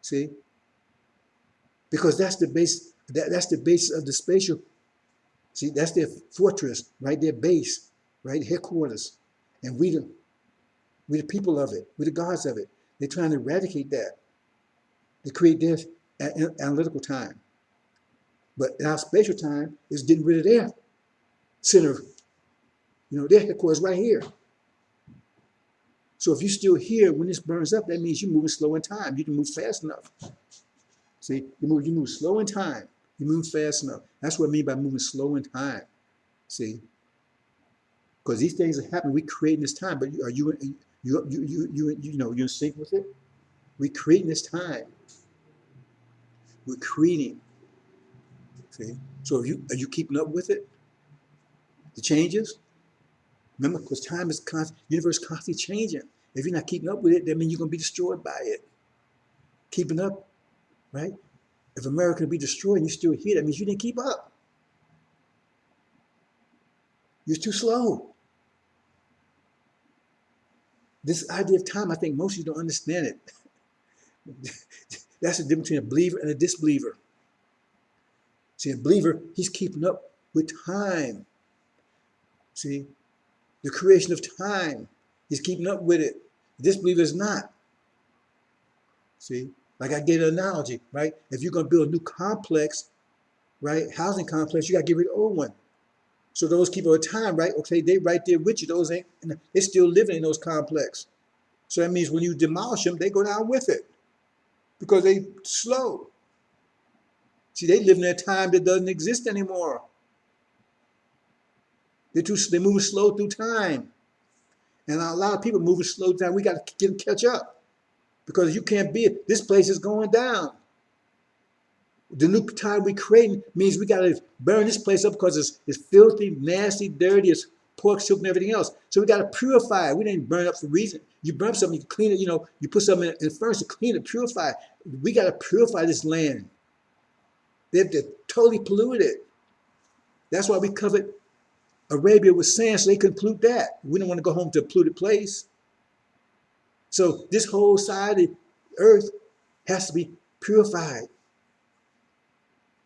See, because that's the base. That's the basis of the spatial. See, that's their fortress, right? Their base, right? Headquarters, and we the people of it. We're the gods of it. They're trying to eradicate that. They create their analytical time. But in our spatial time is getting rid of their center, their headquarters right here. So if you're still here when this burns up, that means you're moving slow in time. You can move fast enough. See, you move slow in time. You move fast enough. That's what I mean by moving slow in time. See, because these things are happening. We're creating this time, but are you you're in sync with it? We're creating this time. We're creating. See, so are you keeping up with it? The changes. Remember, because time is constant, universe is constantly changing. If you're not keeping up with it, that means you're going to be destroyed by it. Keeping up, right? If America will be destroyed and you're still here, that means you didn't keep up. You're too slow. This idea of time, I think most of you don't understand it. That's the difference between a believer and a disbeliever. See, a believer, he's keeping up with time. See, the creation of time, he's keeping up with it. This believer is not. See, like I gave an analogy, right? If you're going to build a new complex, right, housing complex, you got to get rid of the old one. So those keepers of time, right? Okay, they right there with you. Those ain't, they're still living in those complexes. So that means when you demolish them, they go down with it because they slow. See, they live in a time that doesn't exist anymore. They're moving slow through time. And a lot of people moving slow through time. We got to get them catch up because you can't be it. This place is going down. The new time we're creating means we got to burn this place up because it's filthy, nasty, dirty, it's pork soup and everything else. So we got to purify it. We didn't burn up for a reason. You burn something, you clean it, you put something in the furnace to clean it, purify it. We got to purify this land. They've totally polluted it. That's why we covered Arabia with sand so they couldn't pollute that. We don't want to go home to a polluted place. So this whole side of the earth has to be purified.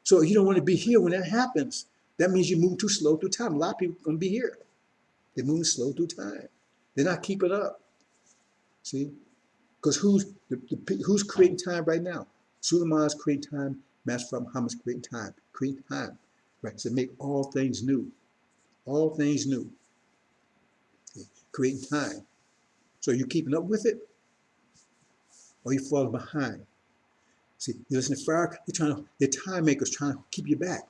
So you don't want to be here when that happens. That means you're moving too slow through time. A lot of people are going to be here. They're moving slow through time. They're not keeping up. See? Because who's creating time right now? Suleiman's creating time. Master Muhammad's creating time. Creating time. Right? So make all things new. All things new. Okay. Creating time. So you keeping up with it? Or you falling behind? See, you listen to Farrakhan, they're time makers trying to keep you back.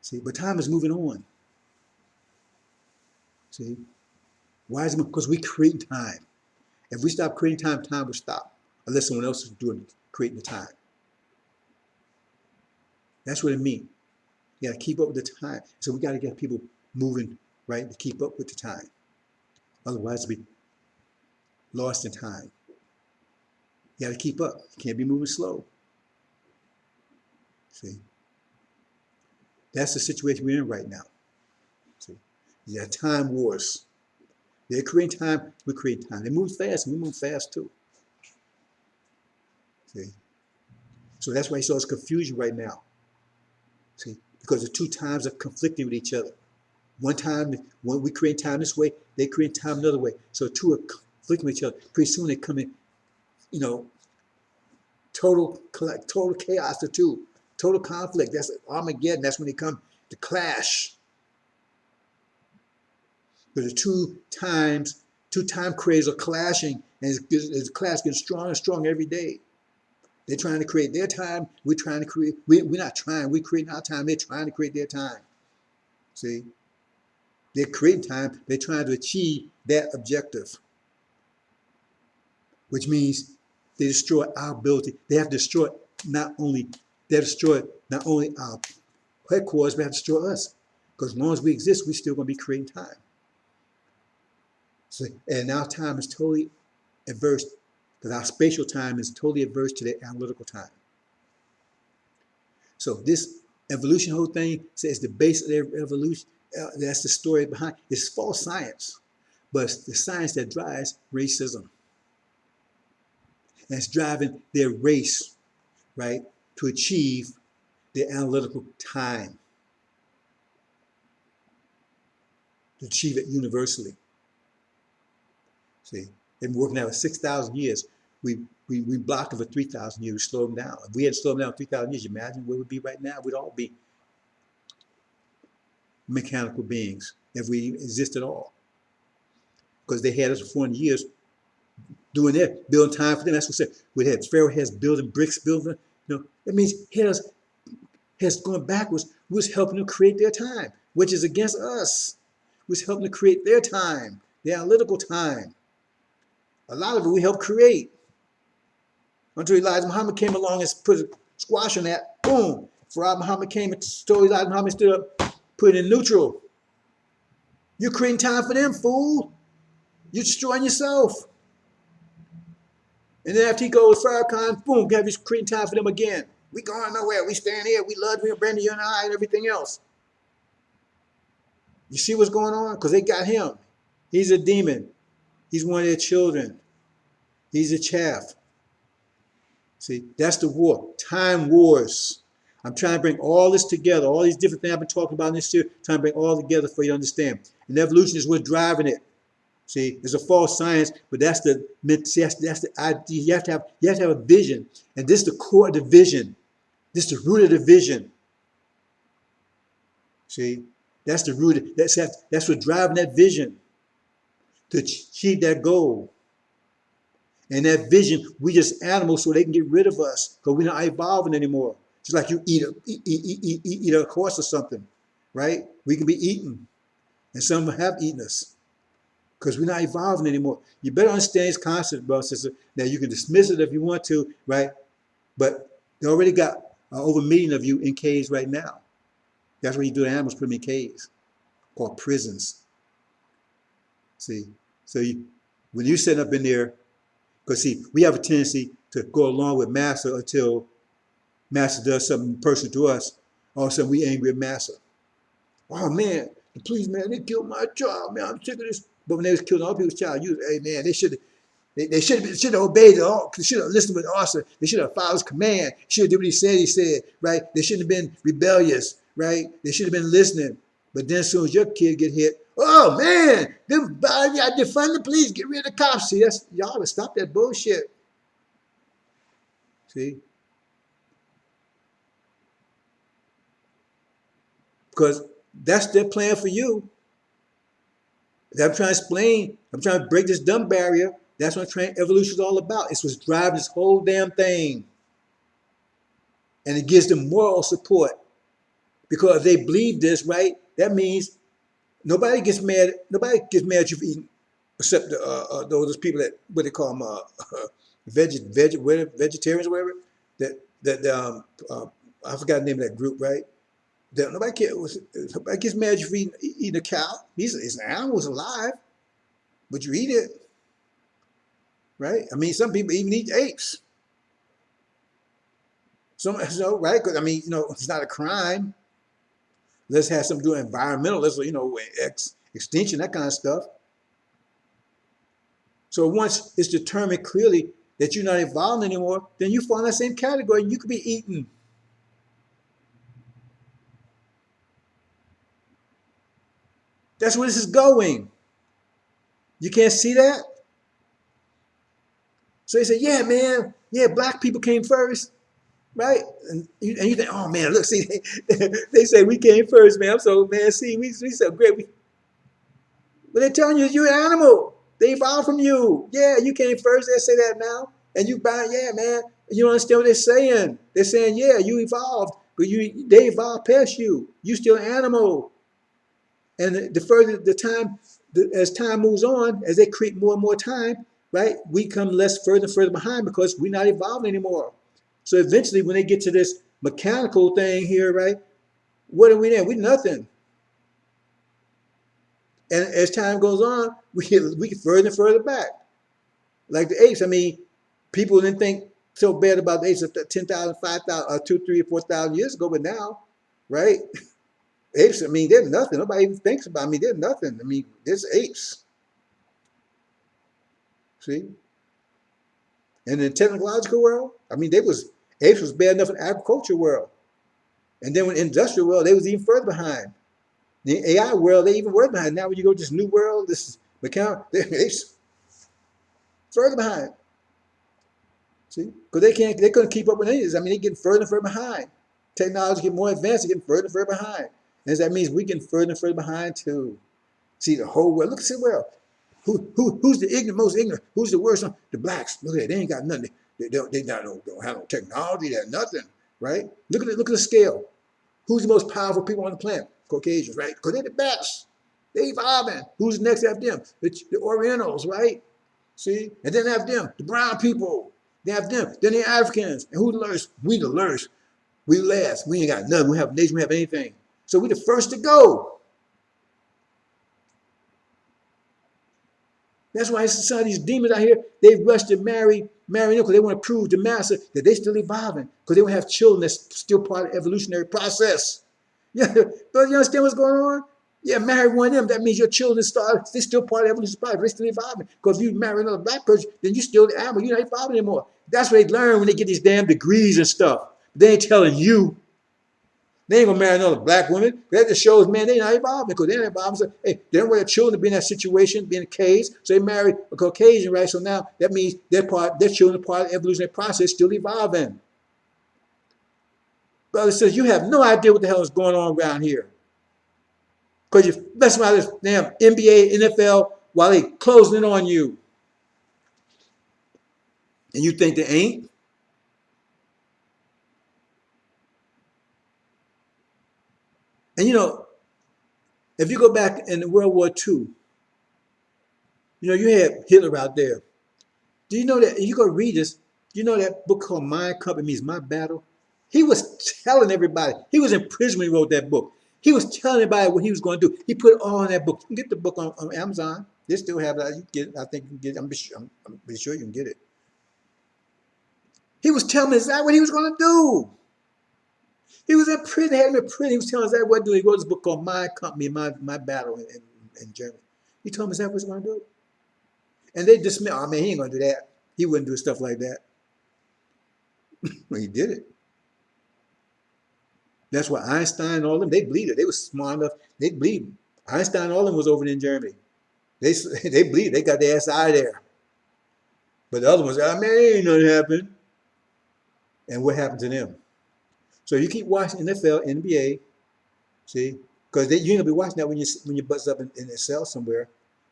See, but time is moving on. See? Why is it? Because we create time. If we stop creating time, time will stop. Unless someone else is creating the time. That's what it means. You gotta keep up with the time. So we gotta get people moving, right, to keep up with the time. Otherwise we'll be lost in time. You gotta keep up. You can't be moving slow. See? That's the situation we're in right now. See? You got time wars. They're creating time, we're creating time. They move fast, and we move fast too. See? So that's why you saw this confusion right now. See? Because the two times are conflicting with each other. One time, when we create time this way, they create time another way. So two are conflicting with each other. Pretty soon they come in, total chaos, the two. Total conflict. That's Armageddon. That's when they come to clash. But the two time creators are clashing, and it's clash getting stronger and stronger every day. They're trying to create their time. We're trying to create. We're not trying. We're creating our time. They're trying to create their time. See, they're creating time. They're trying to achieve that objective, which means they destroy our ability. They have destroyed not only our headquarters, but they have destroyed us. Because as long as we exist, we're still going to be creating time. So, and our time is totally adverse, because our spatial time is totally adverse to the analytical time. So this evolution whole thing says the base of their evolution, that's the story behind. It's false science, but it's the science that drives racism. And it's driving their race, right, to achieve their analytical time, to achieve it universally. See, they've been working out for 6,000 years. We blocked them for 3,000 years. We slowed them down. If we had slowed them down 3,000 years, you imagine where we'd be right now? We'd all be mechanical beings if we exist at all. Because they had us for 400 years doing that, building time for them. That's what I said. We had Pharaoh has building bricks, building. That means he has going backwards. We was helping them create their time, which is against us. We was helping to create their time, the analytical time. A lot of it we helped create. Until Elijah Muhammad came along and put a squash on that, boom. Farad Muhammad came and told Elijah Muhammad stood up, put it in neutral. You're creating time for them, fool. You're destroying yourself. And then after he goes, Farrakhan, boom, have you creating time for them again. We going nowhere. We stand here. We love you, Brandon, you and I, and everything else. You see what's going on? Because they got him. He's a demon. He's one of their children. He's a chaff. See, that's the war. Time wars. I'm trying to bring all this together, all these different things I've been talking about in this series, trying to bring all together for you to understand. And evolution is what's driving it. See, it's a false science, but that's the idea. You have to have a vision, and this is the core of the vision. This is the root of the vision. See, that's the root. That's what's driving that vision to achieve that goal. And that vision, we just animals so they can get rid of us because we're not evolving anymore. Just like you eat a horse or something, right? We can be eaten, and some have eaten us because we're not evolving anymore. You better understand this concept, brother, sister. Now you can dismiss it if you want to, right? But they already got over a million of you in caves right now. That's what you do to animals, put them in caves called prisons. See, so when you're setting up in there, because see, we have a tendency to go along with master until Master does something personal to us, all of a sudden we angry at Master. Oh man, the police, man, they killed my child, man. I'm sick of this. But when they was killing all people's child, you, hey man, they should have obeyed the officer, should have listened to the officer, they should have followed his command, should have did what he said, right? They shouldn't have been rebellious, right? They should have been listening. But then as soon as your kid get hit, oh man, them I defund the police, get rid of the cops. See, that's y'all to stop that bullshit. See? Because that's their plan for you. I'm trying to explain, I'm trying to break this dumb barrier. That's what evolution is all about. It's what's driving this whole damn thing. And it gives them moral support. Because if they believe this, right, that means nobody gets mad at you for eating, except those people that, what they call them, vegetarians or whatever. I forgot the name of that group, right? That nobody gets mad at you for eating a cow. It's an animal, it's alive, but you eat it, right? I mean, some people even eat apes. So right? Because I mean, it's not a crime. Let's have something to do with environmentalism, extinction, that kind of stuff. So once it's determined clearly that you're not evolving anymore, then you fall in that same category. You could be eaten. That's where this is going. You can't see that? So they say, yeah, man, yeah, black people came first, right? And you think, oh man, look, see, they say we came first, man. I'm so, man, see, we so great. But they're telling you you're an animal. They evolved from you. Yeah, you came first. They say that now. And you buy, yeah, man. You don't understand what they're saying. They're saying, yeah, you evolved, but they evolved past you. You still an animal. And the further the time, as time moves on, as they create more and more time, right, we come less further and further behind because we're not evolving anymore. So eventually, when they get to this mechanical thing here, right, what are we there? We're nothing. And as time goes on, we get further and further back. Like the apes, I mean, people didn't think so bad about the apes 10,000, 5,000, 2, 3, 4,000 years ago, but now, right? Apes, I mean, they're nothing. Nobody even thinks about it. I mean, they're nothing. I mean, there's apes. See? And in the technological world, I mean, apes was bad enough in the agriculture world. And then in the industrial world, they was even further behind. The AI world, they even further behind. Now when you go to this new world, this mechanical, apes further behind. See? Because they couldn't keep up with any of this. I mean, they're getting further and further behind. Technology getting more advanced, they're getting further and further behind. And that means we getting further and further behind too. See, the whole world, look at the world. Who's the ignorant, most ignorant? Who's the worst one? The blacks. Look at that. They ain't got nothing. They don't have no technology. They have nothing, right? Look at the scale. Who's the most powerful people on the planet? Caucasians, right? Because they're the best. They evolving. Who's next after them? The Orientals, right? See? And then after them, the brown people. They have them. Then the Africans. And who the lowest? We the lowest. We last. We ain't got nothing. We have nation. We have anything. So we the first to go. That's why some of these demons out here, they rush to marry them because they want to prove to master that they're still evolving because they want to have children that's still part of the evolutionary process. Yeah, but you understand what's going on? Yeah, marry one of them. That means your children they're still part of the evolutionary process. They're still evolving. Because if you marry another black person, then you're still the animal. You're not evolving anymore. That's what they learn when they get these damn degrees and stuff. They ain't telling you. They ain't gonna marry another black woman. That just shows, man, they not evolving because they're not evolving. So, hey, they don't want their children to be in that situation, be in a cage. So they marry a Caucasian, right? So now that means their children are part of the evolutionary process, still evolving. Brother says, you have no idea what the hell is going on around here. Because you're messing around this damn NBA, NFL while they closing in on you. And you think they ain't? And if you go back in World War II, you had Hitler out there. Do you know that, you go read this, do you know that book called Mein Kampf, it means my battle? He was telling everybody, he was in prison when he wrote that book. He was telling everybody what he was going to do. He put it all in that book. You can get the book on Amazon. They still have it. You can get it. I think you can get it. I'm pretty sure you can get it. He was telling me exactly what he was going to do. He was in prison. They had him in prison. He was telling us that what do. He wrote this book called My Company, My Battle in Germany. He told him, is that what he's going to do? And they dismissed, oh man, he ain't going to do that. He wouldn't do stuff like that. Well, he did it. That's why Einstein and all them, they believed it. They were smart enough. They believed. Einstein and all them was over in Germany. They believed. They got their ass out of there. But the other ones, oh man, ain't nothing happened. And what happened to them? So you keep watching NFL, NBA, see, because you're gonna be watching that when you bust up in a cell somewhere,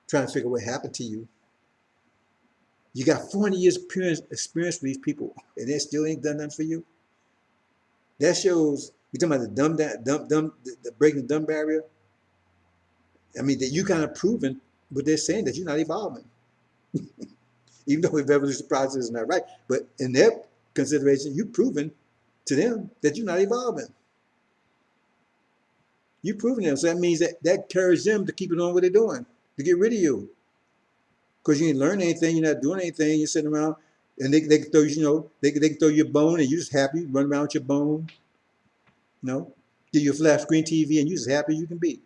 trying to figure what happened to you. You got 400 years experience with these people, and they still ain't done nothing for you. That shows. We talking about the breaking the dumb barrier. I mean, that you kind of proven what they're saying, that you're not evolving, even though the evolution process is not right. But in their consideration, you've proven to them that you're not evolving. You've proven them, so that means that encourages them to keep it on what they're doing, to get rid of you, because you ain't learning anything, you're not doing anything, you're sitting around, and they can throw they can throw you a bone, and you're just happy, run around with your bone. Give you a flat screen TV, and you're just happy as you can be.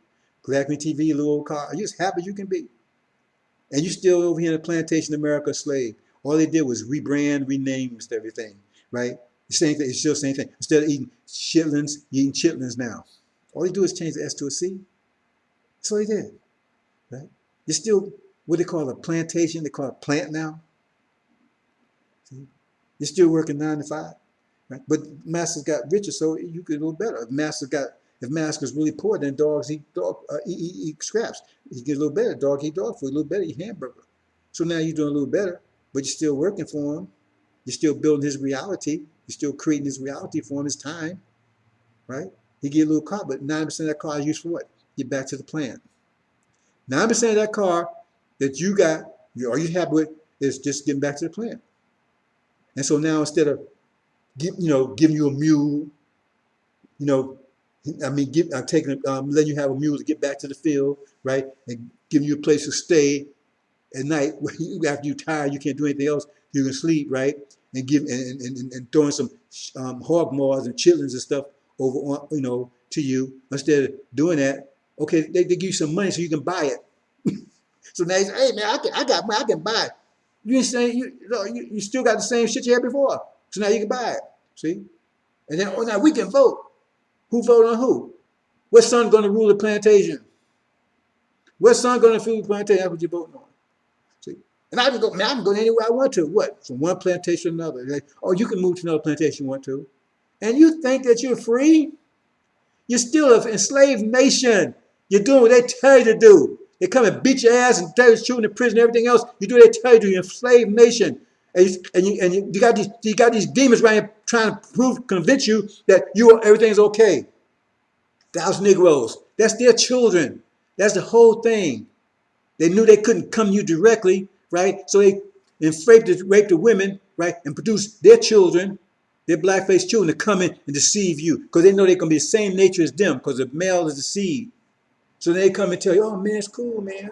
Flat screen TV, a little old car, you're just happy as you can be. And you're still over here in the plantation America, a slave. All they did was rebrand, rename everything, right? The same thing, it's still the same thing. Instead of eating chitlins, you're eating chitlins now. All they do is change the S to a C. That's all they did, right? You're still what they call a plantation, they call it a plant now. See? You're still working 9 to 5. Right? But masters got richer, so you could do better. If masters really poor, then dogs eat scraps. He get a little better. Dog eat dog food. A little better, eat hamburger. So now you're doing a little better, but you're still working for him. You're still building his reality. You're still creating his reality for him, his time, right? He get a little car, but 90% of that car is used for what? Get back to the plant. 9% of that car that you got, are you happy with, is just getting back to the plant. And so now instead of giving you a mule, letting you have a mule to get back to the field, right? And giving you a place to stay at night after you're tired, you can't do anything else, you can sleep, right? And throwing some hog maws and chitlins and stuff over on, to you. Instead of doing that, okay, they give you some money so you can buy it. So now you say, hey man, I got money, I can buy it. You ain't saying you still got the same shit you had before. So now you can buy it. See? And then now we can vote. Who vote on who? What son gonna rule the plantation? What son gonna rule the plantation? That's what you're voting on. See? And I can go anywhere I want to. What? From one plantation to another. Like, oh, you can move to another plantation you want to. And you think that you're free? You're still an enslaved nation. You're doing what they tell you to do. They come and beat your ass and tell you to shoot in the prison and everything else. You do what they tell you to. You're an enslaved nation. And you got these demons right here trying to convince you that everything's okay. Those Negroes, that's their children. That's the whole thing. They knew they couldn't come to you directly, right? So they raped the women, right, and produced their children, their black-faced children, to come in and deceive you, because they know they're gonna be the same nature as them, because the male is the seed. So they come and tell you, oh man, it's cool, man.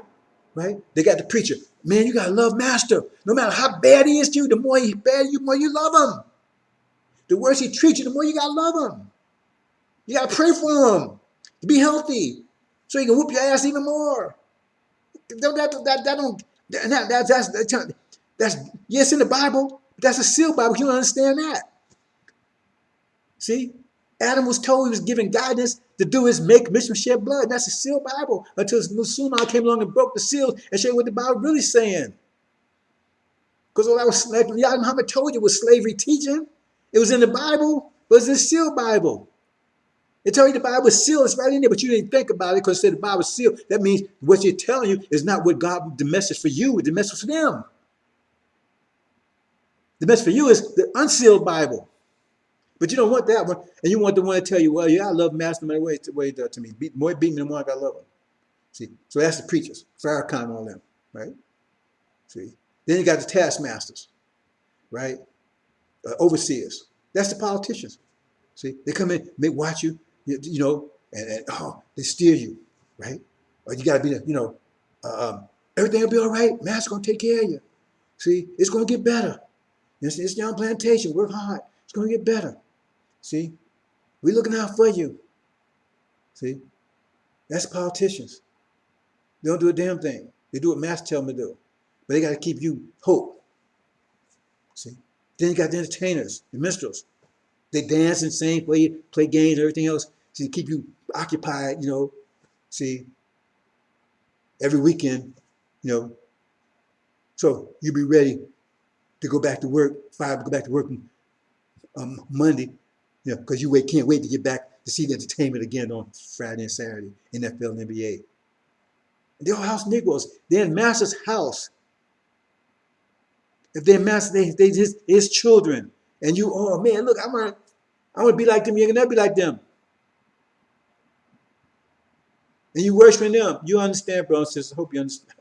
Right? They got the preacher. Man, you gotta love master. No matter how bad he is to you, the more he's bad, the more you love him. The worse he treats you, the more you gotta love him. You gotta pray for him to be healthy, so he can whoop your ass even more. That's yes in the Bible, but that's a sealed Bible. You don't understand that. See, Adam was told he was given guidance to do his mission shed blood. That's a sealed Bible until Sunnah came along and broke the seals and showed what the Bible really saying. Because all that was like Muhammad told you was slavery teaching. It was in the Bible, but it's in the sealed Bible. It told you the Bible was sealed, it's right in there, but you didn't think about it because it said the Bible was sealed. That means what you're telling you is not what God, the message for you, the message for them. The message for you is the unsealed Bible. But you don't want that one, and you want the one to tell you, well, yeah, I love Master no matter what he does to me. More beat me, the more I love him. See, so that's the preachers, Farrakhan and all them, right? See, then you got the taskmasters, right? Overseers. That's the politicians. See, they come in, they watch you, and they steer you, right? Or you got to be, everything will be all right. Master's gonna take care of you. See, it's gonna get better. It's young plantation. Work hard. It's gonna get better. See, We're looking out for you. See, that's politicians. They don't do a damn thing. They do what masters tell them to do, but they got to keep you hope. See, then you got the entertainers, the minstrels. They dance and sing for you, play games, everything else. See, to keep you occupied. See, every weekend, you know, so you be ready to go back to work, go back to work Monday, because you can't wait to get back to see the entertainment again on Friday and Saturday, NFL and NBA. They're all house Negroes. They're in master's house. If they're master, they just his children. And you, oh man, look, I want to be like them. You can never be like them. And you worshiping them. You understand, bro and sister. Hope you understand.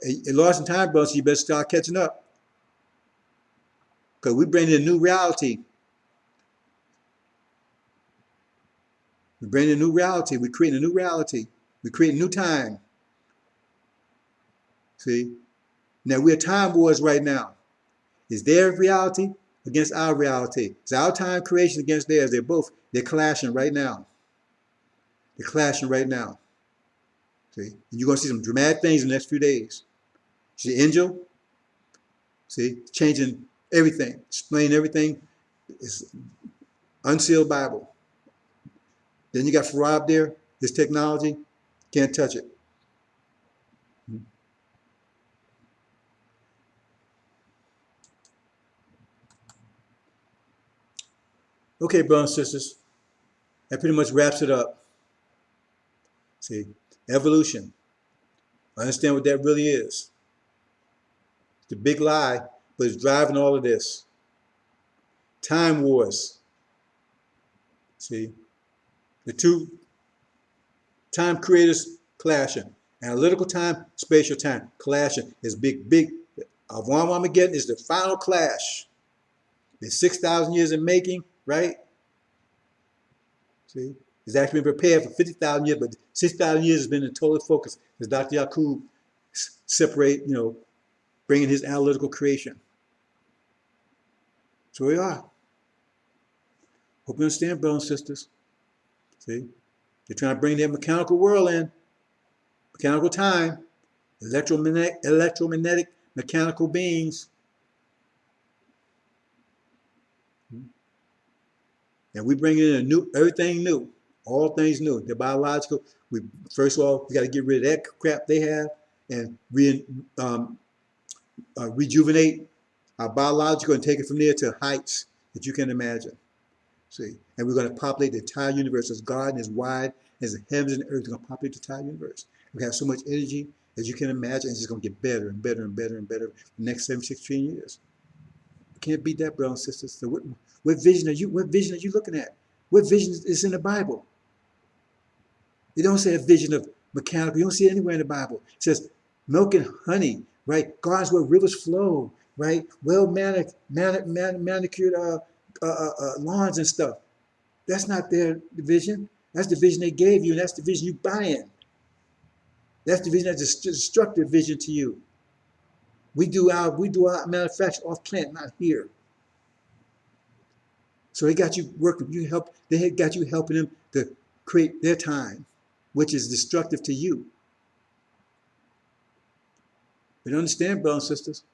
You lost some time, bro, so you better start catching up. Because we bring in a new reality. We bring in a new reality. We create a new reality. We create a new time. See? Now we're time wars right now. Is their reality against our reality? It's our time creation against theirs. They're clashing right now. They're clashing right now. See? And you're going to see some dramatic things in the next few days. See, AL-INJIL, see, changing everything, explaining everything. It's unsealed Bible. Then you got Farab there, his technology, can't touch it. Okay, brothers and sisters, that pretty much wraps it up. See, evolution. Understand what that really is. It's a big lie, but it's driving all of this. Time wars. See, the two time creators clashing. Analytical time, spatial time clashing is big. Avon Armageddon is the final clash. It's 6,000 years in making, right? See, it's actually been prepared for 50,000 years, but 6,000 years has been in total focus as Dr. Yakub separate, bringing his analytical creation. So we are. Hope you understand, brothers and sisters. See, they're trying to bring their mechanical world in, mechanical time, electromagnetic mechanical beings. And we bring in everything new, all things new. They're biological. First of all, we got to get rid of that crap they have and rejuvenate our biological and take it from there to heights that you can imagine. See, and we're going to populate the entire universe. As God is wide as the heavens and the earth, we're going to populate the entire universe. We have so much energy as you can imagine. It's just going to get better and better and better and better the next 76 trillion years. We can't beat that, brothers and sisters. So what vision are you? What vision are you looking at? What vision is in the Bible? You don't say a vision of mechanical. You don't see it anywhere in the Bible. It says milk and honey, right? God's where rivers flow, right? Well manicured lawns and stuff. That's not their vision. That's the vision they gave you, and that's the vision you buy in. That's the vision that's a destructive vision to you. We do our manufacture off plant, not here. So they got you working. They got you helping them to create their time, which is destructive to you. But understand, brothers and sisters,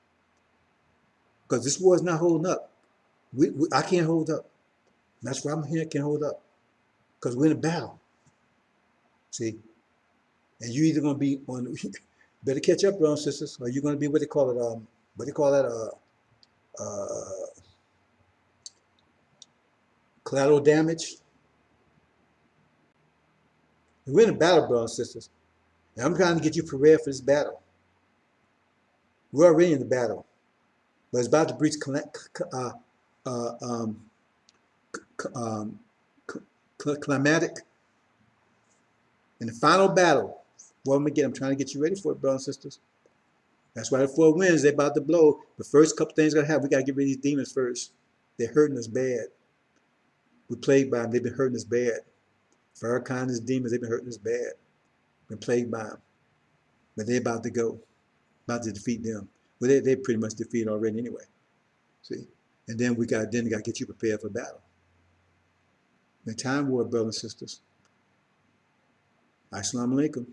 because this war is not holding up. I can't hold up. That's why I'm here. I can't hold up, because we're in a battle. See, and you either going to be on. Better catch up, brothers and sisters, or you're going to be what they call it. Collateral damage. And we're in a battle, brothers and sisters. And I'm trying to get you prepared for this battle. We're already in the battle, but it's about to breach climatic. In the final battle, I'm trying to get you ready for it, brothers and sisters. That's why the 4 winds, they're about to blow. The first couple things we got to get rid of these demons first. They're hurting us bad. We're plagued by them. They've been hurting us bad. Farrakhan and his demons, they've been hurting us bad. Been plagued by them. But they're about to go. About to defeat them. Well, they pretty much defeated already anyway. See? And then we got to get you prepared for battle. In time war, brothers and sisters. Assalamu alaikum.